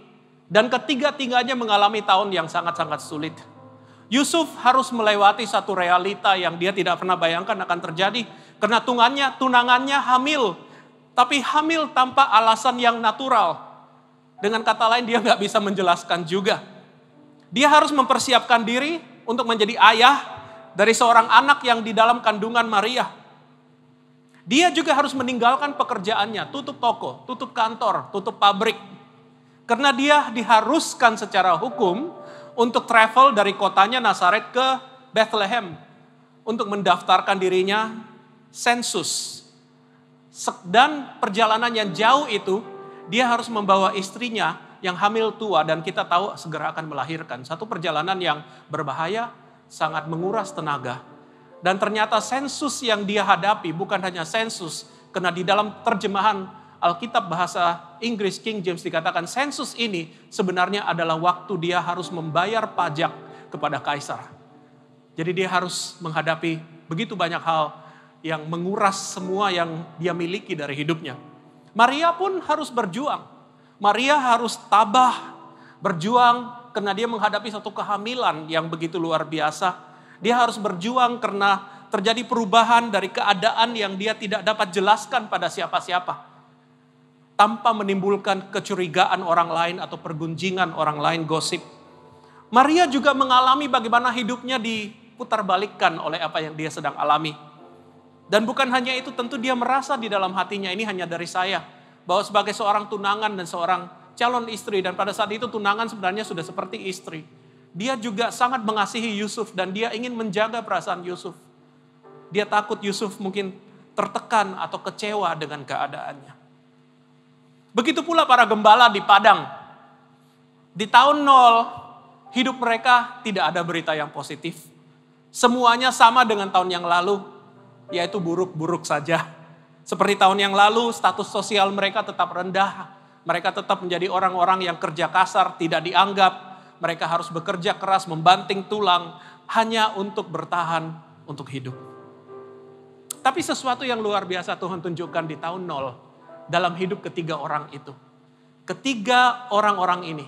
Dan ketiga-tiganya mengalami tahun yang sangat-sangat sulit. Yusuf harus melewati satu realita yang dia tidak pernah bayangkan akan terjadi. Karena tunangannya hamil. Tapi hamil tanpa alasan yang natural. Dengan kata lain dia gak bisa menjelaskan juga. Dia harus mempersiapkan diri untuk menjadi ayah dari seorang anak yang di dalam kandungan Maria. Dia juga harus meninggalkan pekerjaannya, tutup toko, tutup kantor, tutup pabrik. Karena dia diharuskan secara hukum untuk travel dari kotanya Nazaret ke Bethlehem. Untuk mendaftarkan dirinya sensus. Dan perjalanan yang jauh itu, dia harus membawa istrinya yang hamil tua dan kita tahu segera akan melahirkan. Satu perjalanan yang berbahaya, sangat menguras tenaga. Dan ternyata sensus yang dia hadapi bukan hanya sensus. Karena di dalam terjemahan Alkitab bahasa Inggris King James dikatakan sensus ini sebenarnya adalah waktu dia harus membayar pajak kepada kaisar. Jadi dia harus menghadapi begitu banyak hal yang menguras semua yang dia miliki dari hidupnya. Maria pun harus berjuang. Maria harus tabah, berjuang karena dia menghadapi satu kehamilan yang begitu luar biasa. Dia harus berjuang karena terjadi perubahan dari keadaan yang dia tidak dapat jelaskan pada siapa-siapa. Tanpa menimbulkan kecurigaan orang lain atau pergunjingan orang lain, gosip. Maria juga mengalami bagaimana hidupnya diputarbalikkan oleh apa yang dia sedang alami. Dan bukan hanya itu, tentu dia merasa di dalam hatinya ini hanya dari saya. Bahwa sebagai seorang tunangan dan seorang calon istri, dan pada saat itu tunangan sebenarnya sudah seperti istri. Dia juga sangat mengasihi Yusuf dan dia ingin menjaga perasaan Yusuf. Dia takut Yusuf mungkin tertekan atau kecewa dengan keadaannya. Begitu pula para gembala di padang. Di tahun 0, hidup mereka tidak ada berita yang positif. Semuanya sama dengan tahun yang lalu, yaitu buruk-buruk saja. Seperti tahun yang lalu, status sosial mereka tetap rendah. Mereka tetap menjadi orang-orang yang kerja kasar, tidak dianggap. Mereka harus bekerja keras, membanting tulang, hanya untuk bertahan, untuk hidup. Tapi sesuatu yang luar biasa Tuhan tunjukkan di tahun 0, dalam hidup ketiga orang itu. Ketiga orang-orang ini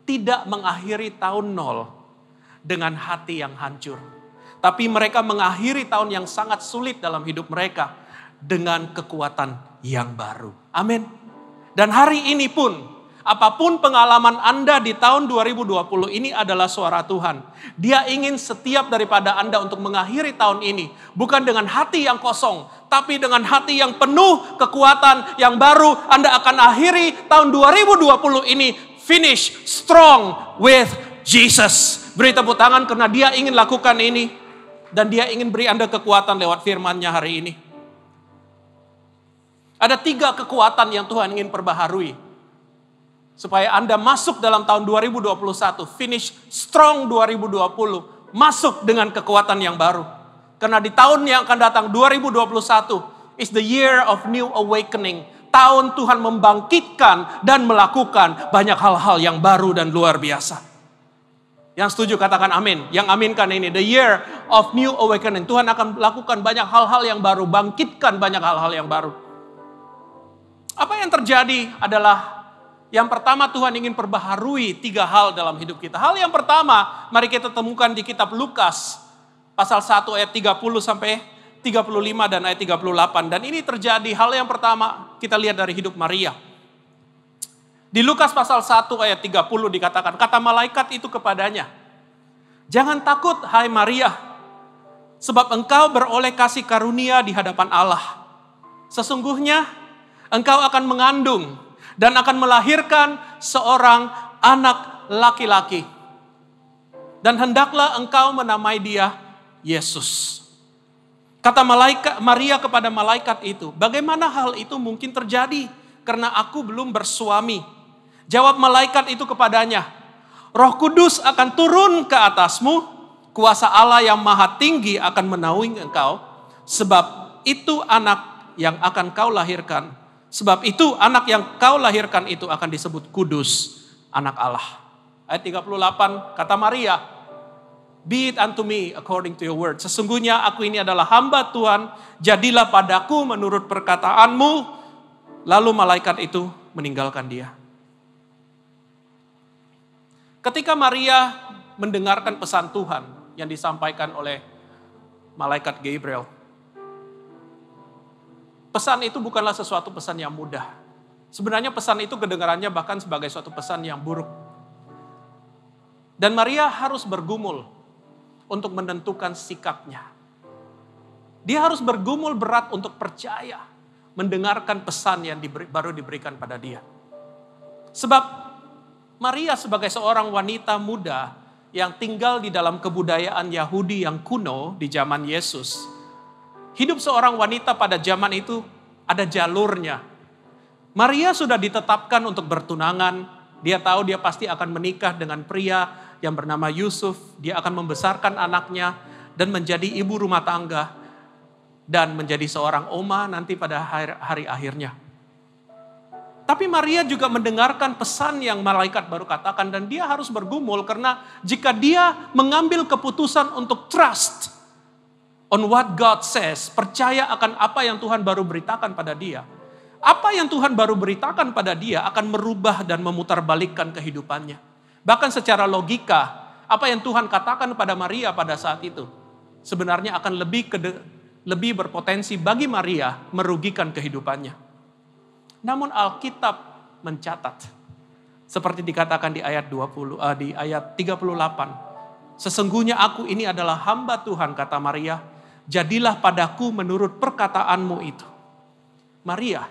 tidak mengakhiri tahun 0 dengan hati yang hancur. Tapi mereka mengakhiri tahun yang sangat sulit dalam hidup mereka dengan kekuatan yang baru. Amin. Dan hari ini pun, apapun pengalaman Anda di tahun 2020 ini adalah suara Tuhan. Dia ingin setiap daripada Anda untuk mengakhiri tahun ini. Bukan dengan hati yang kosong, tapi dengan hati yang penuh kekuatan yang baru. Anda akan akhiri tahun 2020 ini finish strong with Jesus. Beri tepuk tangan karena dia ingin lakukan ini. Dan dia ingin beri Anda kekuatan lewat firman-Nya hari ini. Ada 3 kekuatan yang Tuhan ingin perbaharui. Supaya Anda masuk dalam tahun 2021, finish strong 2020, masuk dengan kekuatan yang baru. Karena di tahun yang akan datang, 2021, is the year of new awakening. Tahun Tuhan membangkitkan dan melakukan banyak hal-hal yang baru dan luar biasa. Yang setuju katakan amin. Yang aminkan ini, the year of new awakening. Tuhan akan melakukan banyak hal-hal yang baru, bangkitkan banyak hal-hal yang baru. Apa yang terjadi adalah yang pertama Tuhan ingin perbaharui 3 hal dalam hidup kita. Hal yang pertama, mari kita temukan di kitab Lukas pasal 1 ayat 30 sampai 35 dan ayat 38. Dan ini terjadi, hal yang pertama kita lihat dari hidup Maria. Di Lukas pasal 1 ayat 30 dikatakan, kata malaikat itu kepadanya, jangan takut hai Maria, sebab engkau beroleh kasih karunia di hadapan Allah. Sesungguhnya engkau akan mengandung dan akan melahirkan seorang anak laki-laki. Dan hendaklah engkau menamai dia Yesus. Kata malaikat Maria kepada malaikat itu, bagaimana hal itu mungkin terjadi? Karena aku belum bersuami. Jawab malaikat itu kepadanya, Roh Kudus akan turun ke atasmu, kuasa Allah yang maha tinggi akan menaungi engkau, sebab itu anak yang akan kau lahirkan. Sebab itu anak yang kau lahirkan itu akan disebut kudus, anak Allah. Ayat 38 kata Maria, be it unto me according to your word. Sesungguhnya aku ini adalah hamba Tuhan, jadilah padaku menurut perkataanmu. Lalu malaikat itu meninggalkan dia. Ketika Maria mendengarkan pesan Tuhan yang disampaikan oleh malaikat Gabriel, pesan itu bukanlah sesuatu pesan yang mudah. Sebenarnya pesan itu kedengarannya bahkan sebagai suatu pesan yang buruk. Dan Maria harus bergumul untuk menentukan sikapnya. Dia harus bergumul berat untuk percaya, mendengarkan pesan yang baru diberikan pada dia. Sebab Maria sebagai seorang wanita muda yang tinggal di dalam kebudayaan Yahudi yang kuno di zaman Yesus, hidup seorang wanita pada zaman itu ada jalurnya. Maria sudah ditetapkan untuk bertunangan. Dia tahu dia pasti akan menikah dengan pria yang bernama Yusuf. Dia akan membesarkan anaknya dan menjadi ibu rumah tangga. Dan menjadi seorang oma nanti pada hari akhirnya. Tapi Maria juga mendengarkan pesan yang malaikat baru katakan. Dan dia harus bergumul karena jika dia mengambil keputusan untuk trust on what God says, percaya akan apa yang Tuhan baru beritakan pada dia. Apa yang Tuhan baru beritakan pada dia akan merubah dan memutarbalikkan kehidupannya. Bahkan secara logika, apa yang Tuhan katakan pada Maria pada saat itu, sebenarnya akan lebih berpotensi bagi Maria merugikan kehidupannya. Namun Alkitab mencatat, seperti dikatakan di ayat 38, sesungguhnya aku ini adalah hamba Tuhan, kata Maria, jadilah padaku menurut perkataanmu itu. Maria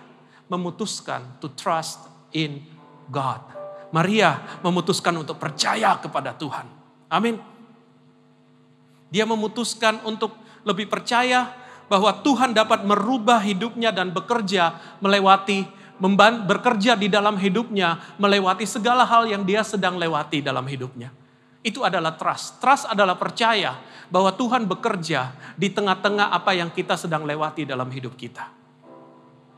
memutuskan to trust in God. Maria memutuskan untuk percaya kepada Tuhan. Amin. Dia memutuskan untuk lebih percaya bahwa Tuhan dapat merubah hidupnya dan bekerja di dalam hidupnya, melewati segala hal yang dia sedang lewati dalam hidupnya. Itu adalah trust. Trust adalah percaya bahwa Tuhan bekerja di tengah-tengah apa yang kita sedang lewati dalam hidup kita.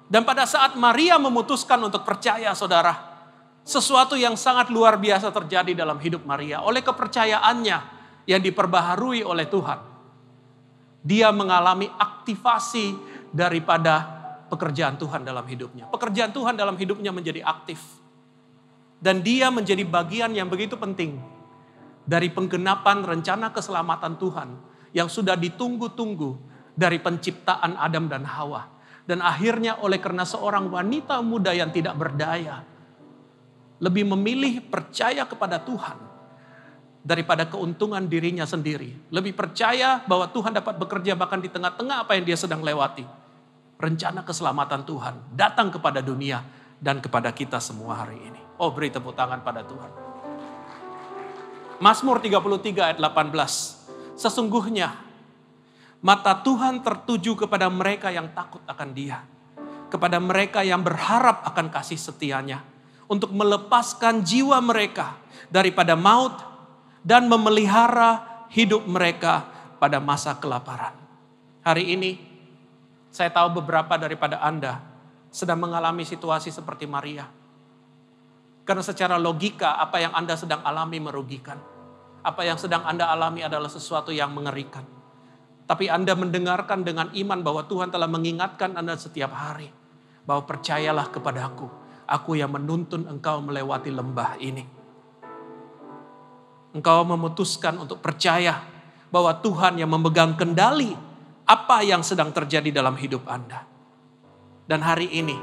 Dan pada saat Maria memutuskan untuk percaya, saudara, sesuatu yang sangat luar biasa terjadi dalam hidup Maria. Oleh kepercayaannya yang diperbaharui oleh Tuhan, dia mengalami aktivasi daripada pekerjaan Tuhan dalam hidupnya. Pekerjaan Tuhan dalam hidupnya menjadi aktif. Dan dia menjadi bagian yang begitu penting dari penggenapan rencana keselamatan Tuhan yang sudah ditunggu-tunggu dari penciptaan Adam dan Hawa. Dan akhirnya oleh karena seorang wanita muda yang tidak berdaya, lebih memilih percaya kepada Tuhan daripada keuntungan dirinya sendiri. Lebih percaya bahwa Tuhan dapat bekerja bahkan di tengah-tengah apa yang dia sedang lewati. Rencana keselamatan Tuhan datang kepada dunia dan kepada kita semua hari ini. Oh, beri tepuk tangan pada Tuhan. Mazmur 33 ayat 18. Sesungguhnya mata Tuhan tertuju kepada mereka yang takut akan Dia. Kepada mereka yang berharap akan kasih setianya. Untuk melepaskan jiwa mereka daripada maut dan memelihara hidup mereka pada masa kelaparan. Hari ini saya tahu beberapa daripada Anda sedang mengalami situasi seperti Maria. Karena secara logika apa yang Anda sedang alami merugikan. Apa yang sedang Anda alami adalah sesuatu yang mengerikan. Tapi Anda mendengarkan dengan iman bahwa Tuhan telah mengingatkan Anda setiap hari. Bahwa percayalah kepadaku. Aku yang menuntun engkau melewati lembah ini. Engkau memutuskan untuk percaya bahwa Tuhan yang memegang kendali apa yang sedang terjadi dalam hidup Anda. Dan hari ini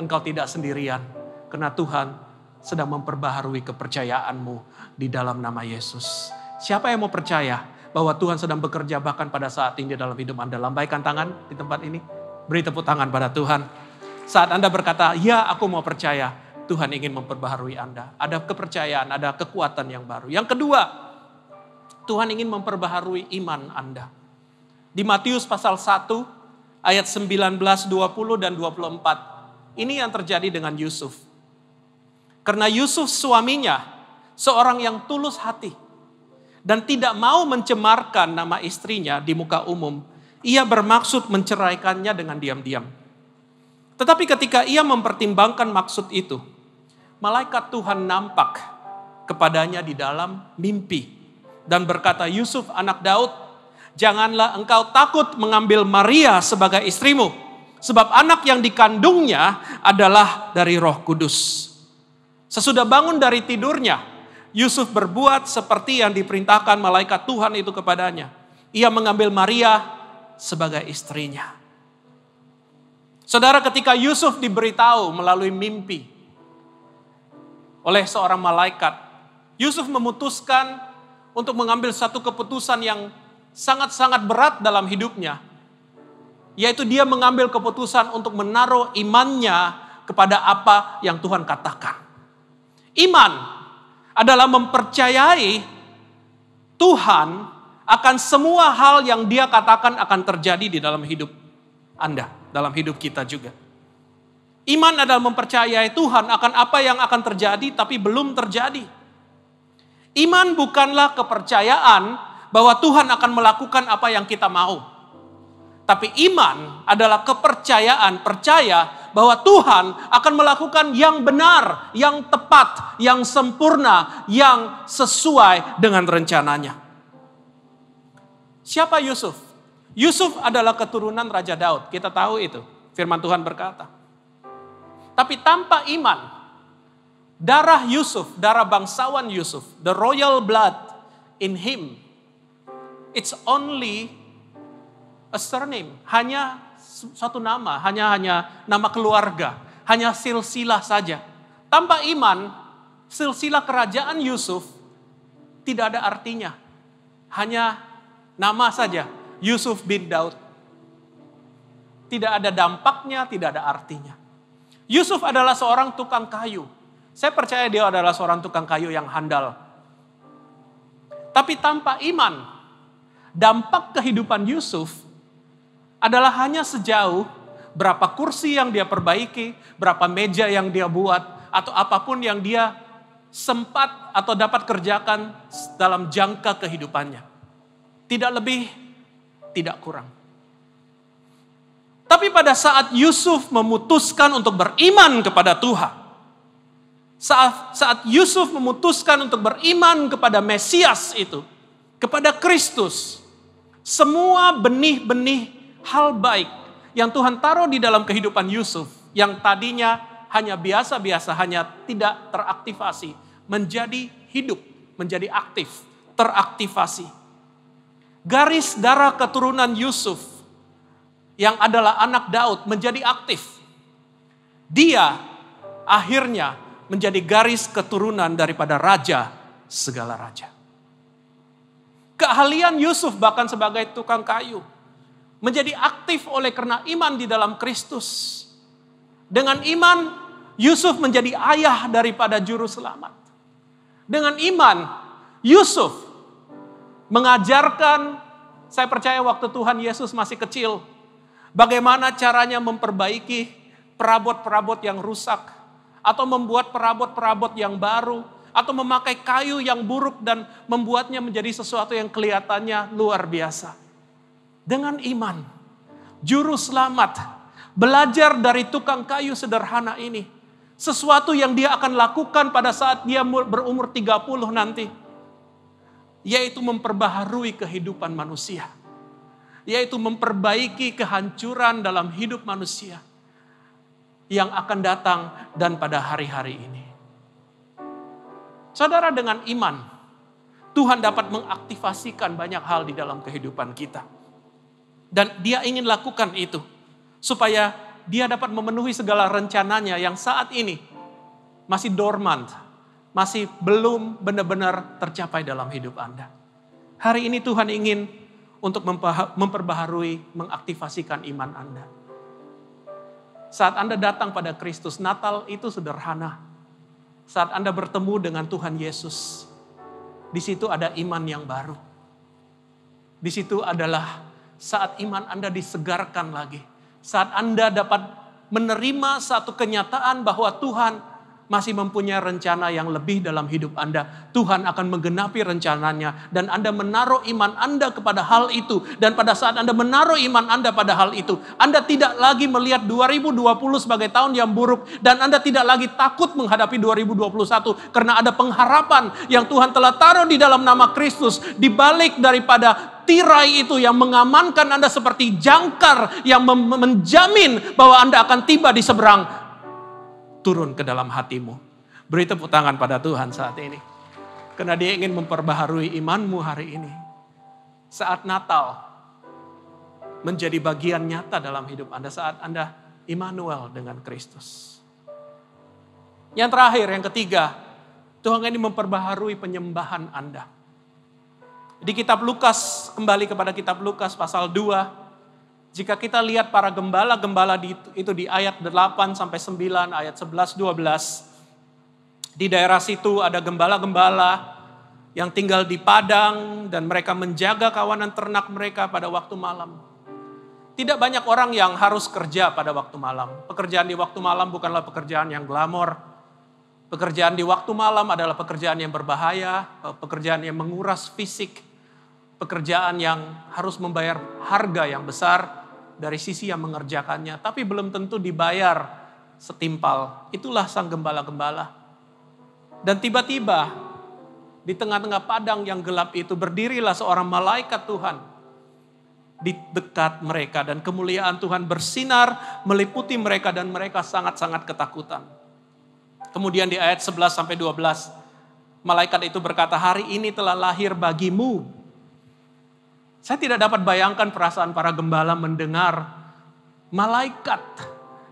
engkau tidak sendirian. Karena Tuhan sedang memperbaharui kepercayaanmu di dalam nama Yesus. Siapa yang mau percaya bahwa Tuhan sedang bekerja bahkan pada saat ini dalam hidup Anda? Lambaikan tangan di tempat ini. Beri tepuk tangan pada Tuhan. Saat Anda berkata, ya aku mau percaya. Tuhan ingin memperbaharui Anda. Ada kepercayaan, ada kekuatan yang baru. Yang kedua, Tuhan ingin memperbaharui iman Anda. Di Matius pasal 1 ayat 19, 20 dan 24. Ini yang terjadi dengan Yusuf. Karena Yusuf suaminya seorang yang tulus hati dan tidak mau mencemarkan nama istrinya di muka umum, ia bermaksud menceraikannya dengan diam-diam. Tetapi ketika ia mempertimbangkan maksud itu, malaikat Tuhan nampak kepadanya di dalam mimpi dan berkata, Yusuf anak Daud, janganlah engkau takut mengambil Maria sebagai istrimu, sebab anak yang dikandungnya adalah dari Roh Kudus. Sesudah bangun dari tidurnya, Yusuf berbuat seperti yang diperintahkan malaikat Tuhan itu kepadanya. Ia mengambil Maria sebagai istrinya. Saudara, ketika Yusuf diberitahu melalui mimpi oleh seorang malaikat, Yusuf memutuskan untuk mengambil satu keputusan yang sangat-sangat berat dalam hidupnya. Yaitu dia mengambil keputusan untuk menaruh imannya kepada apa yang Tuhan katakan. Iman adalah mempercayai Tuhan akan semua hal yang Dia katakan akan terjadi di dalam hidup Anda, dalam hidup kita juga. Iman adalah mempercayai Tuhan akan apa yang akan terjadi tapi belum terjadi. Iman bukanlah kepercayaan bahwa Tuhan akan melakukan apa yang kita mau. Tapi iman adalah kepercayaan, percaya bahwa Tuhan akan melakukan yang benar, yang tepat, yang sempurna, yang sesuai dengan rencananya. Siapa Yusuf? Yusuf adalah keturunan Raja Daud, kita tahu itu. Firman Tuhan berkata. Tapi tanpa iman, darah Yusuf, darah bangsawan Yusuf, the royal blood in him, it's only a surname, hanya satu nama, hanya nama keluarga, hanya silsilah saja. Tanpa iman, silsilah kerajaan Yusuf tidak ada artinya. Hanya nama saja, Yusuf bin Daud. Tidak ada dampaknya, tidak ada artinya. Yusuf adalah seorang tukang kayu. Saya percaya dia adalah seorang tukang kayu yang handal. Tapi tanpa iman, dampak kehidupan Yusuf adalah hanya sejauh berapa kursi yang dia perbaiki, berapa meja yang dia buat, atau apapun yang dia sempat atau dapat kerjakan dalam jangka kehidupannya. Tidak lebih, tidak kurang. Tapi pada saat Yusuf memutuskan untuk beriman kepada Tuhan, saat Yusuf memutuskan untuk beriman kepada Mesias itu, kepada Kristus, semua benih-benih hal baik yang Tuhan taruh di dalam kehidupan Yusuf, yang tadinya hanya biasa-biasa, hanya tidak teraktivasi, menjadi hidup, menjadi aktif, teraktivasi. garis darah keturunan Yusuf yang adalah anak Daud menjadi aktif. Dia akhirnya menjadi garis keturunan daripada raja segala raja. Keahlian Yusuf bahkan sebagai tukang kayu menjadi aktif oleh karena iman di dalam Kristus. Dengan iman, Yusuf menjadi ayah daripada juru selamat. Dengan iman, Yusuf mengajarkan, saya percaya waktu Tuhan Yesus masih kecil, bagaimana caranya memperbaiki perabot-perabot yang rusak, atau membuat perabot-perabot yang baru, atau memakai kayu yang buruk dan membuatnya menjadi sesuatu yang kelihatannya luar biasa. Dengan iman, juru selamat belajar dari tukang kayu sederhana ini. Sesuatu yang dia akan lakukan pada saat dia berumur 30 nanti. Yaitu memperbaharui kehidupan manusia. Yaitu memperbaiki kehancuran dalam hidup manusia. Yang akan datang dan pada hari-hari ini. Saudara, dengan iman, Tuhan dapat mengaktifasikan banyak hal di dalam kehidupan kita. Dan dia ingin lakukan itu. Supaya dia dapat memenuhi segala rencananya yang saat ini masih dormant. Masih belum benar-benar tercapai dalam hidup Anda. Hari ini Tuhan ingin untuk memperbaharui, mengaktifasikan iman Anda. Saat Anda datang pada Kristus, Natal itu sederhana. Saat Anda bertemu dengan Tuhan Yesus, di situ ada iman yang baru. Di situ adalah saat iman Anda disegarkan lagi. Saat Anda dapat menerima satu kenyataan bahwa Tuhan masih mempunyai rencana yang lebih dalam hidup Anda. Tuhan akan menggenapi rencananya. Dan Anda menaruh iman Anda kepada hal itu. Dan pada saat Anda menaruh iman Anda pada hal itu, Anda tidak lagi melihat 2020 sebagai tahun yang buruk. Dan Anda tidak lagi takut menghadapi 2021. Karena ada pengharapan yang Tuhan telah taruh di dalam nama Kristus. Di balik daripada tirai itu yang mengamankan Anda seperti jangkar yang menjamin bahwa Anda akan tiba di seberang. Turun ke dalam hatimu. Beri tepuk tangan pada Tuhan saat ini. Karena dia ingin memperbaharui imanmu hari ini. Saat Natal menjadi bagian nyata dalam hidup Anda. Saat Anda Immanuel dengan Kristus. Yang terakhir, yang ketiga. Tuhan ingin memperbaharui penyembahan Anda. Di kitab Lukas, kembali kepada kitab Lukas pasal 2. Jika kita lihat para gembala-gembala itu di ayat 8 sampai 9, ayat 11, 12. Di daerah situ ada gembala-gembala yang tinggal di padang dan mereka menjaga kawanan ternak mereka pada waktu malam. Tidak banyak orang yang harus kerja pada waktu malam. Pekerjaan di waktu malam bukanlah pekerjaan yang glamor. Pekerjaan di waktu malam adalah pekerjaan yang berbahaya, pekerjaan yang menguras fisik. Pekerjaan yang harus membayar harga yang besar dari sisi yang mengerjakannya. Tapi belum tentu dibayar setimpal. Itulah sang gembala-gembala. Dan tiba-tiba di tengah-tengah padang yang gelap itu berdirilah seorang malaikat Tuhan. Di dekat mereka dan kemuliaan Tuhan bersinar meliputi mereka dan mereka sangat-sangat ketakutan. Kemudian di ayat 11 sampai 12. Malaikat itu berkata, hari ini telah lahir bagimu. Saya tidak dapat bayangkan perasaan para gembala mendengar malaikat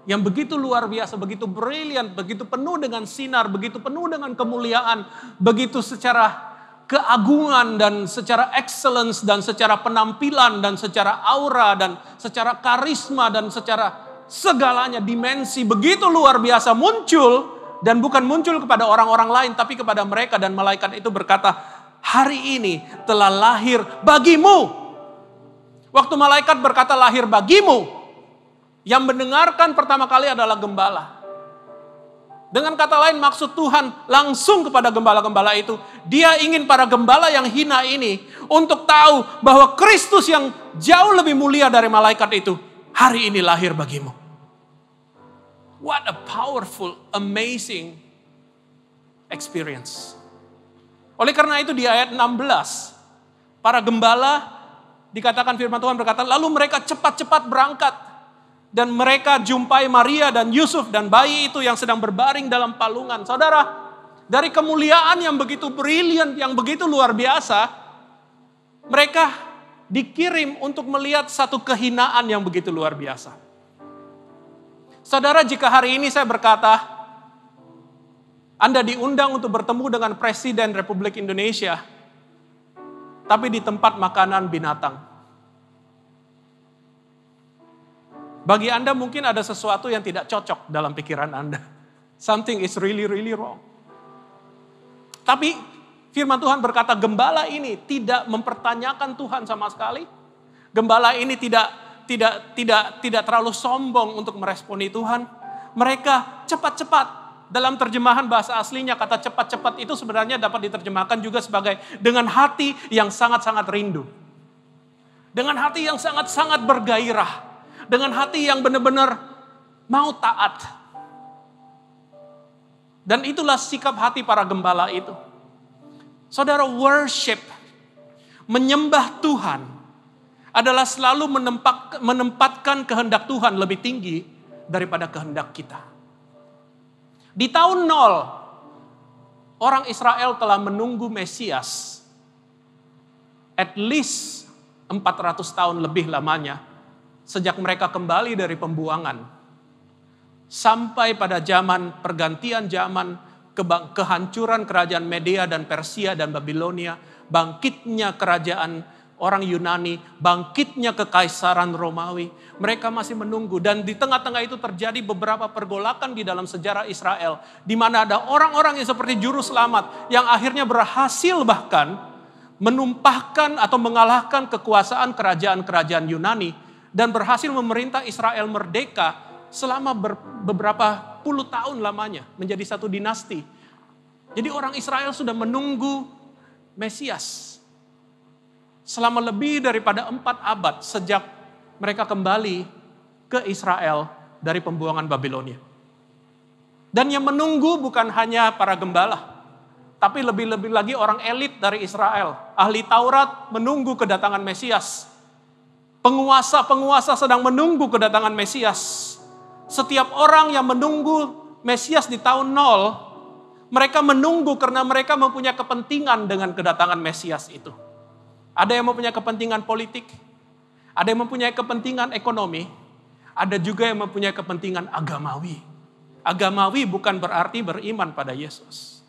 yang begitu luar biasa, begitu brilian, begitu penuh dengan sinar, begitu penuh dengan kemuliaan, begitu secara keagungan dan secara excellence dan secara penampilan dan secara aura dan secara karisma dan secara segalanya dimensi begitu luar biasa muncul dan bukan muncul kepada orang-orang lain tapi kepada mereka dan malaikat itu berkata, hari ini telah lahir bagimu. Waktu malaikat berkata lahir bagimu, yang mendengarkan pertama kali adalah gembala. Dengan kata lain maksud Tuhan langsung kepada gembala-gembala itu. Dia ingin para gembala yang hina ini untuk tahu bahwa Kristus yang jauh lebih mulia dari malaikat itu hari ini lahir bagimu. What a powerful, amazing experience. Oleh karena itu di ayat 16, para gembala dikatakan firman Tuhan berkata, lalu mereka cepat-cepat berangkat. Dan mereka jumpai Maria dan Yusuf dan bayi itu yang sedang berbaring dalam palungan. Saudara, dari kemuliaan yang begitu brilian, yang begitu luar biasa, mereka dikirim untuk melihat satu kehinaan yang begitu luar biasa. Saudara, jika hari ini saya berkata, Anda diundang untuk bertemu dengan Presiden Republik Indonesia, tapi di tempat makanan binatang. Bagi Anda mungkin ada sesuatu yang tidak cocok dalam pikiran Anda. Something is really, really wrong. Tapi firman Tuhan berkata, gembala ini tidak mempertanyakan Tuhan sama sekali. Gembala ini tidak terlalu sombong untuk meresponi Tuhan. Mereka cepat-cepat. Dalam terjemahan bahasa aslinya kata cepat-cepat itu sebenarnya dapat diterjemahkan juga sebagai dengan hati yang sangat-sangat rindu. Dengan hati yang sangat-sangat bergairah. Dengan hati yang benar-benar mau taat. Dan itulah sikap hati para gembala itu. Saudara, worship, menyembah Tuhan adalah selalu menempatkan kehendak Tuhan lebih tinggi daripada kehendak kita. Di tahun 0, orang Israel telah menunggu Mesias at least 400 tahun lebih lamanya sejak mereka kembali dari pembuangan. Sampai pada zaman pergantian zaman, kehancuran kerajaan Media dan Persia dan Babilonia, bangkitnya kerajaan orang Yunani, bangkitnya kekaisaran Romawi. Mereka masih menunggu, dan di tengah-tengah itu terjadi beberapa pergolakan di dalam sejarah Israel, di mana ada orang-orang yang seperti juru selamat yang akhirnya berhasil bahkan menumpahkan atau mengalahkan kekuasaan kerajaan-kerajaan Yunani dan berhasil memerintah Israel merdeka selama beberapa puluh tahun lamanya, menjadi satu dinasti. Jadi orang Israel sudah menunggu Mesias selama lebih daripada 4 abad sejak mereka kembali ke Israel dari pembuangan Babilonia. Dan yang menunggu bukan hanya para gembala, tapi lebih-lebih lagi orang elit dari Israel. Ahli Taurat menunggu kedatangan Mesias. Penguasa-penguasa sedang menunggu kedatangan Mesias. Setiap orang yang menunggu Mesias di tahun 0, mereka menunggu karena mereka mempunyai kepentingan dengan kedatangan Mesias itu. Ada yang mempunyai kepentingan politik, ada yang mempunyai kepentingan ekonomi, ada juga yang mempunyai kepentingan agamawi. Agamawi bukan berarti beriman pada Yesus.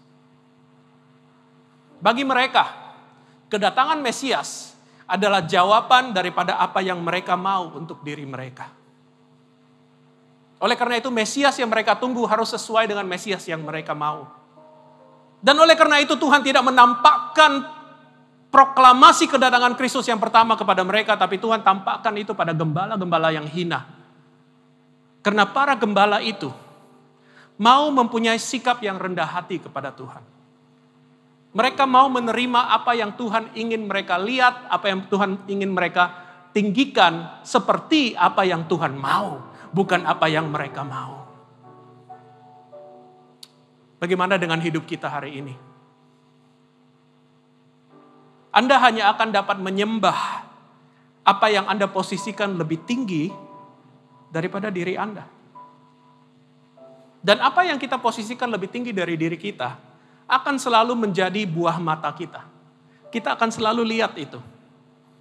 Bagi mereka, kedatangan Mesias adalah jawaban daripada apa yang mereka mau untuk diri mereka. Oleh karena itu Mesias yang mereka tunggu harus sesuai dengan Mesias yang mereka mau. Dan oleh karena itu Tuhan tidak menampakkan proklamasi kedatangan Kristus yang pertama kepada mereka, tapi Tuhan tampakkan itu pada gembala-gembala yang hina. Karena para gembala itu mau mempunyai sikap yang rendah hati kepada Tuhan. Mereka mau menerima apa yang Tuhan ingin mereka lihat, apa yang Tuhan ingin mereka tinggikan, seperti apa yang Tuhan mau, bukan apa yang mereka mau. Bagaimana dengan hidup kita hari ini? Anda hanya akan dapat menyembah apa yang Anda posisikan lebih tinggi daripada diri Anda. Dan apa yang kita posisikan lebih tinggi dari diri kita akan selalu menjadi buah mata kita. Kita akan selalu lihat itu.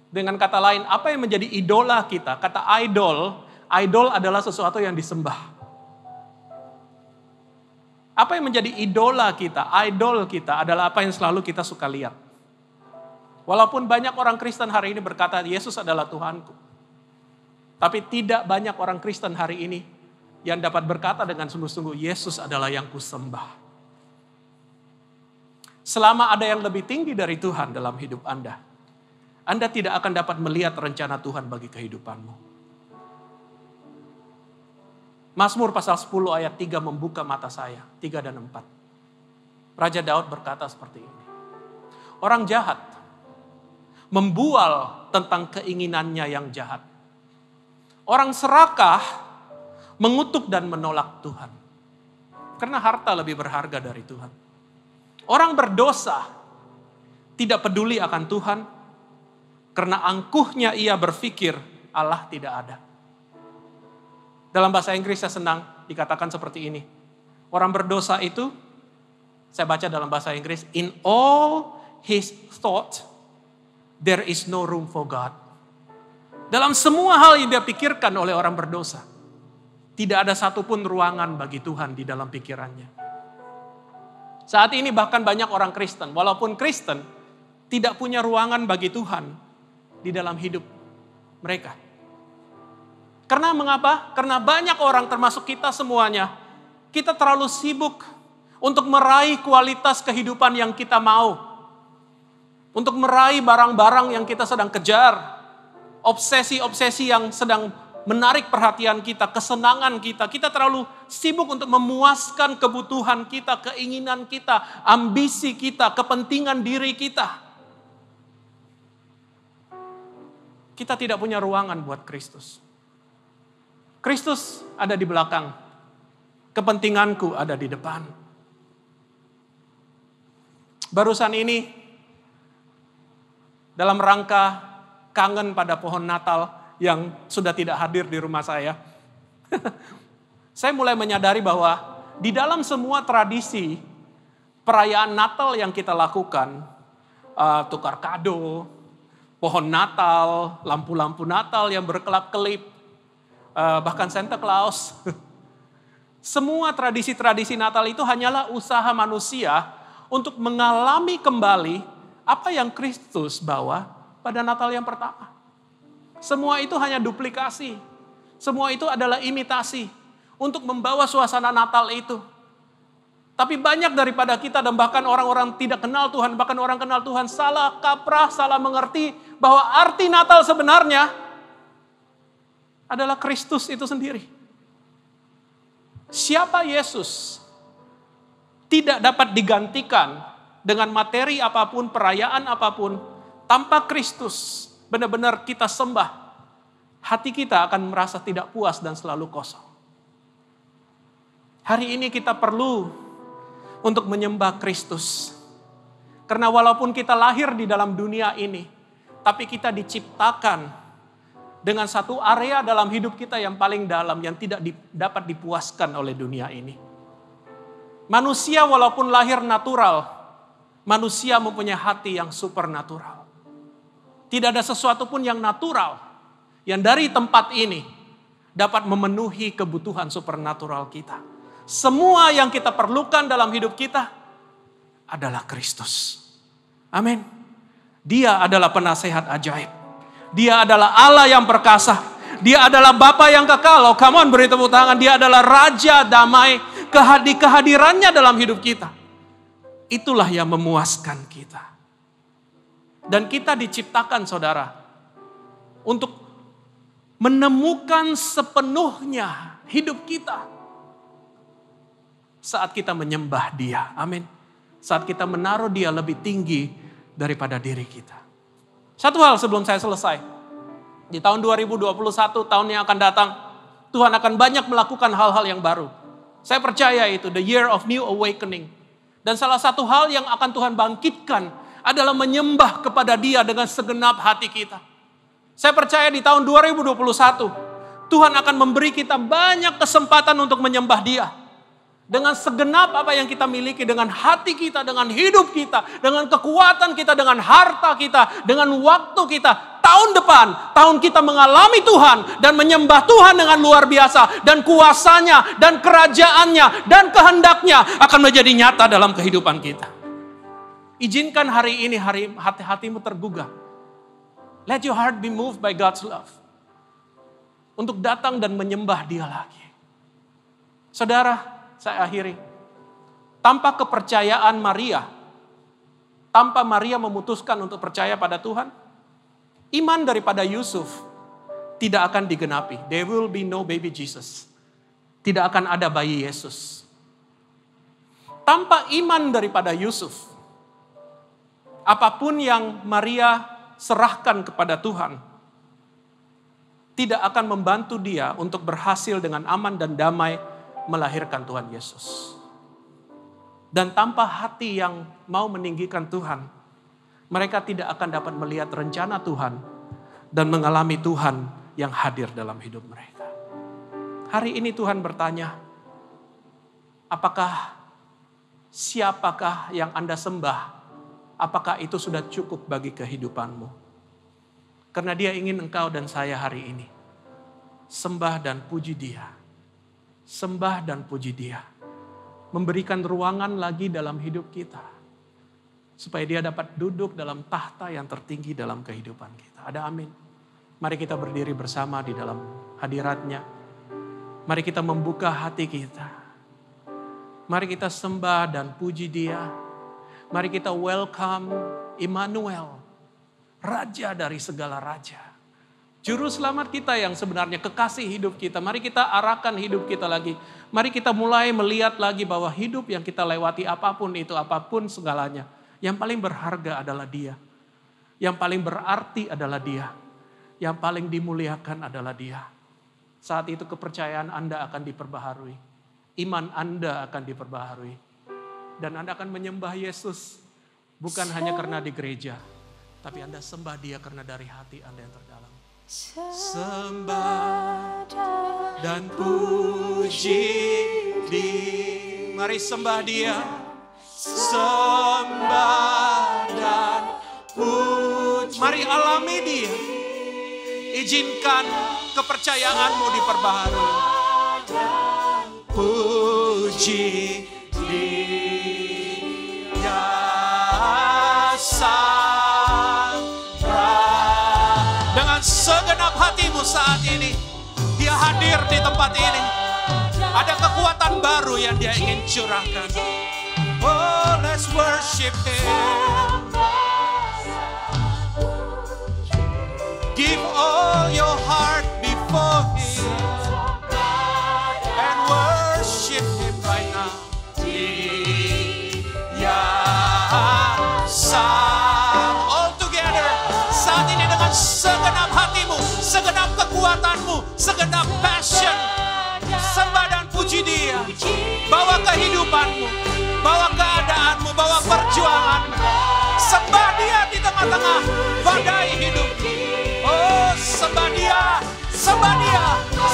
Dengan kata lain, apa yang menjadi idola kita? Kata idol adalah sesuatu yang disembah. Apa yang menjadi idola kita? Idol kita adalah apa yang selalu kita suka lihat. Walaupun banyak orang Kristen hari ini berkata, Yesus adalah Tuhanku. Tapi tidak banyak orang Kristen hari ini yang dapat berkata dengan sungguh-sungguh, Yesus adalah yang kusembah. Selama ada yang lebih tinggi dari Tuhan dalam hidup Anda tidak akan dapat melihat rencana Tuhan bagi kehidupanmu. Mazmur pasal 10 ayat 3 membuka mata saya, 3 dan 4. Raja Daud berkata seperti ini. Orang jahat membual tentang keinginannya yang jahat. Orang serakah mengutuk dan menolak Tuhan. Karena harta lebih berharga dari Tuhan. Orang berdosa tidak peduli akan Tuhan karena angkuhnya ia berpikir Allah tidak ada. Dalam bahasa Inggris saya senang dikatakan seperti ini. Orang berdosa itu, saya baca dalam bahasa Inggris, in all his thought there is no room for God. Dalam semua hal yang dia pikirkan oleh orang berdosa, tidak ada satupun ruangan bagi Tuhan di dalam pikirannya. Saat ini bahkan banyak orang Kristen, walaupun Kristen, tidak punya ruangan bagi Tuhan di dalam hidup mereka. Karena mengapa? Karena banyak orang termasuk kita semuanya, kita terlalu sibuk untuk meraih kualitas kehidupan yang kita mau. Untuk meraih barang-barang yang kita sedang kejar. Obsesi-obsesi yang sedang menarik perhatian kita, kesenangan kita. Kita terlalu sibuk untuk memuaskan kebutuhan kita, keinginan kita, ambisi kita, kepentingan diri kita. Kita tidak punya ruangan buat Kristus. Kristus ada di belakang. Kepentinganku ada di depan. Barusan ini, dalam rangka kangen pada pohon Natal yang sudah tidak hadir di rumah saya. Saya mulai menyadari bahwa di dalam semua tradisi perayaan Natal yang kita lakukan, tukar kado, pohon Natal, lampu-lampu Natal yang berkelap-kelip, bahkan Santa Claus. Semua tradisi-tradisi Natal itu hanyalah usaha manusia untuk mengalami kembali apa yang Kristus bawa pada Natal yang pertama. Semua itu hanya duplikasi. Semua itu adalah imitasi untuk membawa suasana Natal itu. Tapi banyak daripada kita dan bahkan orang-orang tidak kenal Tuhan, bahkan orang kenal Tuhan salah kaprah, salah mengerti bahwa arti Natal sebenarnya adalah Kristus itu sendiri. Siapa Yesus tidak dapat digantikan dengan materi apapun, perayaan apapun. Tanpa Kristus benar-benar kita sembah, hati kita akan merasa tidak puas dan selalu kosong. Hari ini kita perlu untuk menyembah Kristus. Karena walaupun kita lahir di dalam dunia ini, tapi kita diciptakan dengan satu area dalam hidup kita yang paling dalam, yang tidak dapat dipuaskan oleh dunia ini. Manusia walaupun lahir natural, manusia mempunyai hati yang supernatural. Tidak ada sesuatu pun yang natural, yang dari tempat ini dapat memenuhi kebutuhan supernatural kita. Semua yang kita perlukan dalam hidup kita adalah Kristus. Amin. Dia adalah penasehat ajaib. Dia adalah Allah yang perkasa. Dia adalah Bapa yang kekal. Oh, come on, beri tepuk tangan. Dia adalah Raja damai. Kehadirannya dalam hidup kita, itulah yang memuaskan kita. Dan kita diciptakan, saudara, untuk menemukan sepenuhnya hidup kita saat kita menyembah Dia. Amin. Saat kita menaruh Dia lebih tinggi daripada diri kita. Satu hal sebelum saya selesai. Di tahun 2021, tahun yang akan datang, Tuhan akan banyak melakukan hal-hal yang baru. Saya percaya itu, the year of new awakening. Dan salah satu hal yang akan Tuhan bangkitkan adalah menyembah kepada Dia dengan segenap hati kita. Saya percaya di tahun 2021, Tuhan akan memberi kita banyak kesempatan untuk menyembah Dia. Dengan segenap apa yang kita miliki, dengan hati kita, dengan hidup kita, dengan kekuatan kita, dengan harta kita, dengan waktu kita. Tahun depan, tahun kita mengalami Tuhan dan menyembah Tuhan dengan luar biasa. Dan kuasanya, dan kerajaannya, dan kehendaknya akan menjadi nyata dalam kehidupan kita. Izinkan hari ini hati-hatimu tergugah. Let your heart be moved by God's love. Untuk datang dan menyembah Dia lagi. Saudara, saya akhiri. Tanpa kepercayaan Maria, tanpa Maria memutuskan untuk percaya pada Tuhan, iman daripada Yusuf tidak akan digenapi. There will be no baby Jesus. Tidak akan ada bayi Yesus. Tanpa iman daripada Yusuf, apapun yang Maria serahkan kepada Tuhan, tidak akan membantu dia untuk berhasil dengan aman dan damai melahirkan Tuhan Yesus. Dan tanpa hati yang mau meninggikan Tuhan, mereka tidak akan dapat melihat rencana Tuhan dan mengalami Tuhan yang hadir dalam hidup mereka. Hari ini Tuhan bertanya, siapakah yang Anda sembah? Apakah itu sudah cukup bagi kehidupanmu? Karena Dia ingin engkau dan saya hari ini sembah dan puji Dia. Sembah dan puji Dia. Memberikan ruangan lagi dalam hidup kita. Supaya Dia dapat duduk dalam tahta yang tertinggi dalam kehidupan kita. Ada amin. Mari kita berdiri bersama di dalam hadirat-Nya. Mari kita membuka hati kita. Mari kita sembah dan puji Dia. Mari kita welcome Immanuel, Raja dari segala raja. Juru selamat kita yang sebenarnya kekasih hidup kita. Mari kita arahkan hidup kita lagi. Mari kita mulai melihat lagi bahwa hidup yang kita lewati apapun itu, apapun segalanya. Yang paling berharga adalah Dia. Yang paling berarti adalah Dia. Yang paling dimuliakan adalah Dia. Saat itu kepercayaan Anda akan diperbaharui. Iman Anda akan diperbaharui. Dan Anda akan menyembah Yesus. Bukan hanya karena di gereja. Tapi Anda sembah Dia karena dari hati Anda yang terdalam. Sembah dan puji Dia. Mari sembah Dia. Sembah dan puji. Mari alami Dia. Izinkan kepercayaanmu diperbaharui. Puji Dia Sang Raja. Dengan segenap hatimu saat ini, Dia hadir di tempat ini. Ada kekuatan baru yang Dia ingin curahkan. Oh, let's worship Him. Give all your heart before Him and worship Him right now. Dia Sang. All together. Saat ini dengan segenap hatimu, segenap kekuatanmu, segenap passion. Sembah dan puji Dia. Bawa kehidupanmu, bawa keadaanmu, bawa perjuanganmu. Sembah Dia di tengah-tengah badai hidup. Oh, sembah Dia, sembah Dia,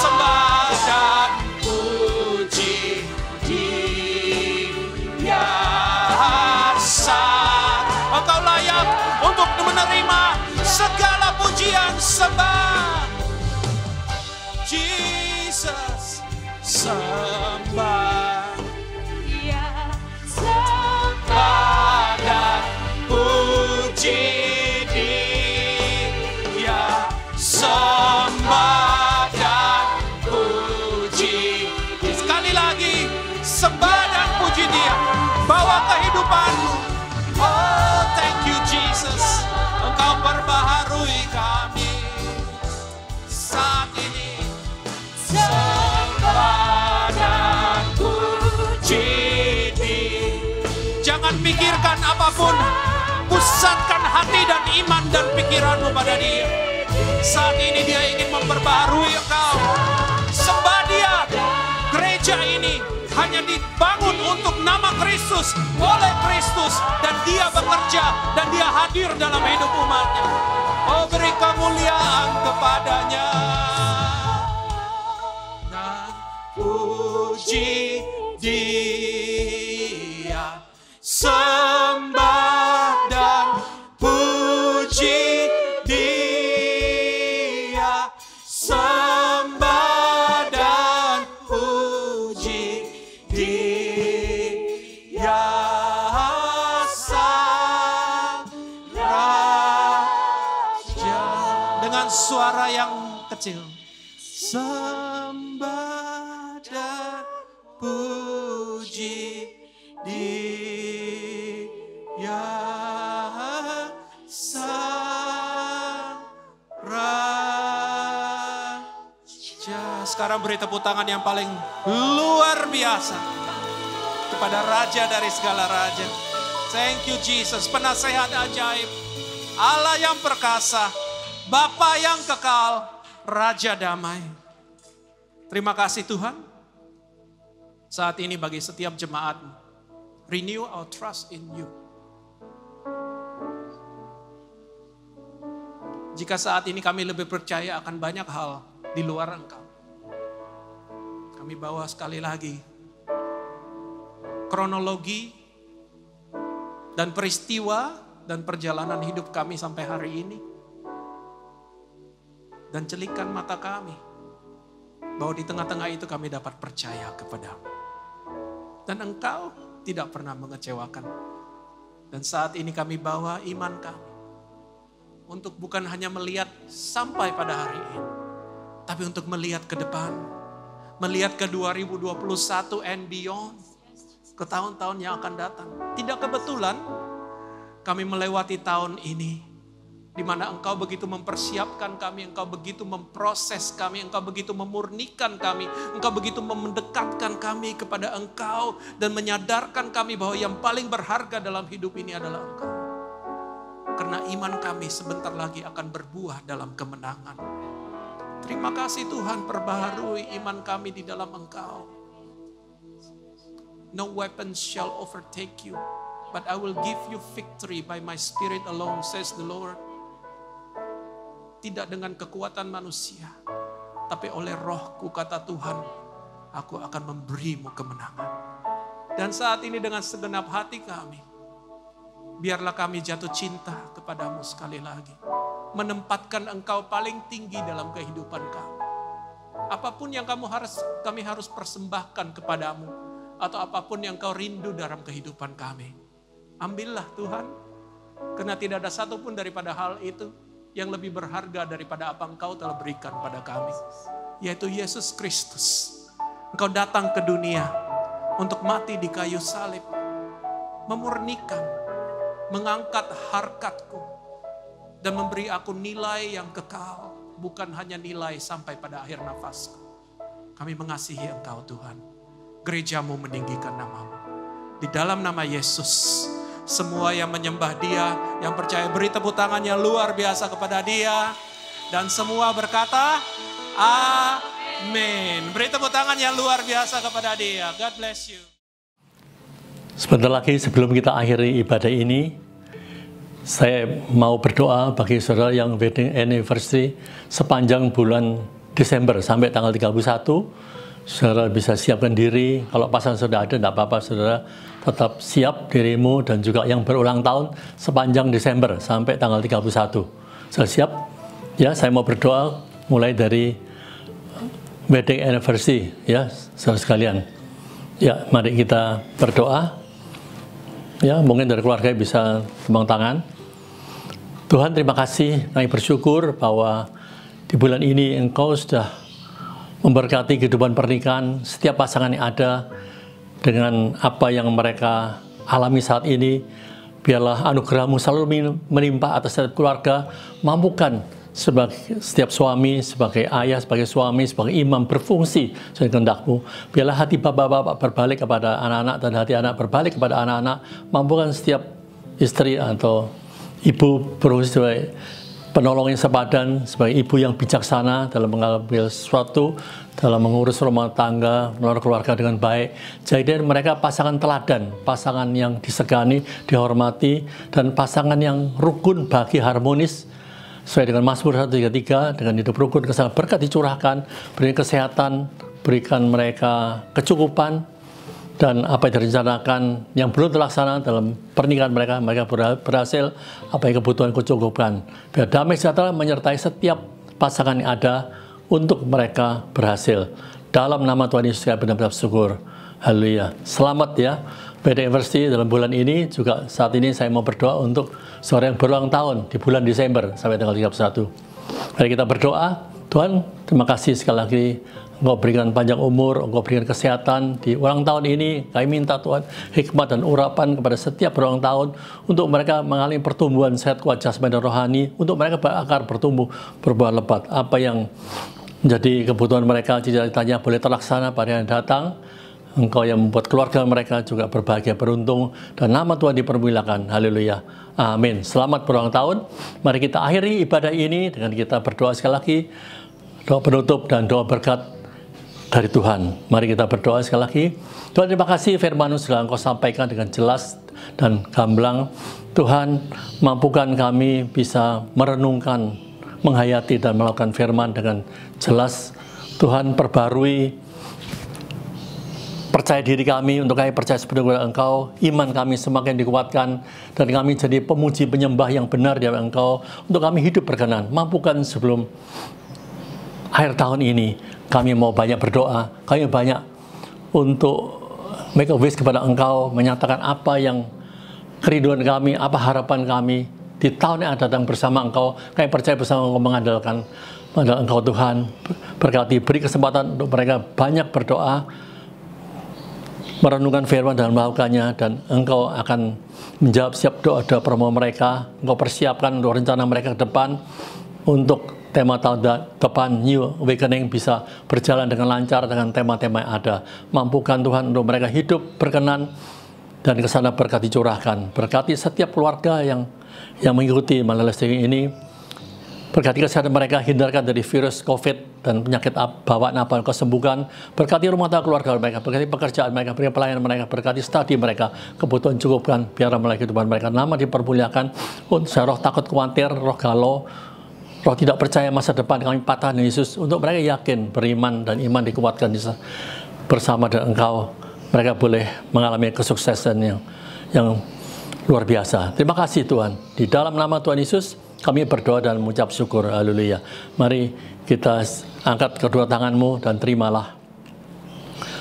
sembah dan puji Dia Sang. Engkau layak untuk menerima segala pujian sembah. Jesus, sembah. Sembah dan puji Dia. Sembah dan puji. Sekali lagi, sembah dan puji Dia. Bawa kehidupanmu. Oh, thank you Jesus. Engkau perbaharui kami saat ini. Sembah dan puji Dia. Jangan pikirkan apapun. Pusatkan hati dan iman dan pikiranmu pada Dia. Saat ini Dia ingin memperbaharui engkau. Sembah Dia. Gereja ini hanya dibangun untuk nama Kristus, oleh Kristus. Dan Dia bekerja dan Dia hadir dalam hidup umatnya. Oh, beri kemuliaan kepadanya. Dan puji Dia. Sembah dan puji Dia. Sembah dan puji Dia Sang Raja. Dengan suara yang kecil. Sembah dan puji Dia Sang Raja. Sekarang beri tepuk tangan yang paling luar biasa kepada Raja dari segala raja. Thank you Jesus, penasehat ajaib, Allah yang perkasa, Bapa yang kekal, Raja damai. Terima kasih Tuhan. Saat ini bagi setiap jemaat, renew our trust in you. Jika saat ini kami lebih percaya akan banyak hal di luar Engkau, kami bawa sekali lagi kronologi dan peristiwa dan perjalanan hidup kami sampai hari ini. dan celikan mata kami. Bahwa di tengah-tengah itu kami dapat percaya kepadamu. Dan Engkau tidak pernah mengecewakan. Dan saat ini kami bawa iman kami. Untuk bukan hanya melihat sampai pada hari ini. Tapi untuk melihat ke depan. Melihat ke 2021 and beyond. Ke tahun-tahun yang akan datang. Tidak kebetulan kami melewati tahun ini. Di mana Engkau begitu mempersiapkan kami, Engkau begitu memproses kami, Engkau begitu memurnikan kami, Engkau begitu mendekatkan kami kepada Engkau dan menyadarkan kami bahwa yang paling berharga dalam hidup ini adalah Engkau. Karena iman kami sebentar lagi akan berbuah dalam kemenangan. Terima kasih Tuhan, perbaharui iman kami di dalam Engkau. No weapon shall overtake you, but I will give you victory by my spirit alone, says the Lord. Tidak dengan kekuatan manusia, tapi oleh Roh-Ku, kata Tuhan, aku akan memberimu kemenangan. Dan saat ini dengan segenap hati kami, biarlah kami jatuh cinta kepadamu sekali lagi. Menempatkan Engkau paling tinggi dalam kehidupan kami. Apapun yang kami harus persembahkan kepadamu, atau apapun yang Kau rindu dalam kehidupan kami. Ambillah Tuhan, karena tidak ada satupun daripada hal itu yang lebih berharga daripada apa Engkau telah berikan pada kami. Yaitu Yesus Kristus. Engkau datang ke dunia untuk mati di kayu salib. Memurnikan, mengangkat harkatku. Dan memberi aku nilai yang kekal. Bukan hanya nilai sampai pada akhir nafasku. Kami mengasihi Engkau Tuhan. Gerejamu meninggikan namamu. Di dalam nama Yesus. Semua yang menyembah Dia, yang percaya, beri tepuk tangan yang luar biasa kepada Dia. Dan semua berkata, amin. Beri tepuk tangan yang luar biasa kepada Dia. God bless you. Sebentar lagi sebelum kita akhiri ibadah ini, saya mau berdoa bagi saudara yang wedding anniversary sepanjang bulan Desember sampai tanggal 31. Saudara bisa siapkan diri, kalau pasangan sudah ada, tidak apa-apa, saudara tetap siap dirimu dan juga yang berulang tahun sepanjang Desember sampai tanggal 31. Sudah siap? Ya, saya mau berdoa mulai dari wedding anniversary, ya, saudara sekalian. Ya, mari kita berdoa. Ya, mungkin dari keluarga bisa tepuk tangan. Tuhan, terima kasih, kami bersyukur bahwa di bulan ini Engkau sudah memberkati kehidupan pernikahan setiap pasangan yang ada dengan apa yang mereka alami saat ini. Biarlah anugerah-Mu selalu menimpa atas setiap keluarga. Mampukan sebagai setiap suami, sebagai ayah, sebagai suami, sebagai imam berfungsi sesuai kehendak-Mu. Biarlah hati bapak-bapak berbalik kepada anak-anak dan hati anak berbalik kepada anak-anak. Mampukan setiap istri atau ibu berfungsi sebagai penolong yang sepadan, sebagai ibu yang bijaksana dalam mengambil sesuatu, dalam mengurus rumah tangga, mengelola keluarga dengan baik. Jadi mereka pasangan teladan, pasangan yang disegani, dihormati, dan pasangan yang rukun, bahagia, harmonis. Sesuai dengan Mazmur 133, dengan hidup rukun, kesalahan berkat dicurahkan, berikan kesehatan, berikan mereka kecukupan, dan apa yang direncanakan yang belum terlaksana dalam pernikahan mereka, mereka berhasil, apa yang kebutuhan kecukupan. Biar damai sejahtera menyertai setiap pasangan yang ada untuk mereka berhasil. Dalam nama Tuhan Yesus kami benar-benar bersyukur. Haleluya. Selamat ya, wedding anniversary dalam bulan ini. Juga saat ini saya mau berdoa untuk seorang yang berulang tahun di bulan Desember sampai tanggal 31. Mari kita berdoa. Tuhan, terima kasih sekali lagi. Engkau berikan panjang umur, Engkau berikan kesehatan di ulang tahun ini. Kami minta Tuhan hikmat dan urapan kepada setiap berulang tahun untuk mereka mengalami pertumbuhan sehat, kuat, jasmani dan rohani, untuk mereka berakar, bertumbuh, berbuah lebat. Apa yang menjadi kebutuhan mereka, cita-citanya boleh terlaksana pada yang datang. Engkau yang membuat keluarga mereka juga berbahagia, beruntung, dan nama Tuhan dipermuliakan. Haleluya. Amin. Selamat berulang tahun. Mari kita akhiri ibadah ini dengan kita berdoa sekali lagi. Doa penutup dan doa berkat dari Tuhan. Mari kita berdoa sekali lagi. Tuhan, terima kasih firman-Mu sudah Engkau sampaikan dengan jelas dan gamblang. Tuhan, mampukan kami bisa merenungkan, menghayati dan melakukan firman dengan jelas. Tuhan, perbarui percaya diri kami, untuk kami percaya sepenuhnya kepada Engkau. Iman kami semakin dikuatkan, dan kami jadi pemuji penyembah yang benar di Engkau, untuk kami hidup berkenan. Mampukan sebelum akhir tahun ini kami mau banyak berdoa, kami banyak untuk make a wish kepada Engkau, menyatakan apa yang kerinduan kami, apa harapan kami di tahun yang akan datang bersama Engkau. Kami percaya bersama Engkau mengandalkan Engkau Tuhan. Berkati, beri kesempatan untuk mereka banyak berdoa, merenungkan firman dan melakukannya, dan Engkau akan menjawab setiap doa-doa promo mereka. Engkau persiapkan untuk rencana mereka ke depan, untuk tema tahun depan New Awakening bisa berjalan dengan lancar dengan tema-tema yang ada. Mampukan Tuhan untuk mereka hidup berkenan, dan kesana berkat dicurahkan. Berkati setiap keluarga yang mengikuti melalui streaming ini. Berkati kesehatan mereka, hindarkan dari virus COVID dan penyakit bawaan apa yang kau sembuhkan. Berkati rumah tangga keluarga mereka, berkati pekerjaan mereka, berkati pelayanan mereka, berkati studi mereka, kebutuhan cukupkan, biar melalui kehidupan mereka. Nama dipermuliakan, saya roh takut khawatir, roh galau, roh tidak percaya masa depan kami patah dengan Yesus. Untuk mereka yakin, beriman, dan iman dikuatkan bersama dengan Engkau. Mereka boleh mengalami kesuksesan yang luar biasa. Terima kasih Tuhan. Di dalam nama Tuhan Yesus, kami berdoa dan mengucap syukur. Haleluya. Mari kita angkat kedua tanganmu dan terimalah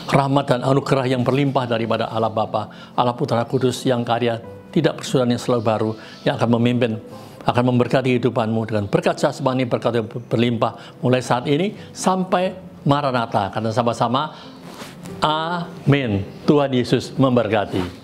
rahmat dan anugerah yang berlimpah daripada Allah Bapa, Allah Putra Kudus yang karya tidak bersudahan yang selalu baru, yang akan memimpin, akan memberkati kehidupanmu dengan berkat jasmani, berkat yang berlimpah mulai saat ini sampai Maranatha. Karena sama-sama, amin. Tuhan Yesus memberkati.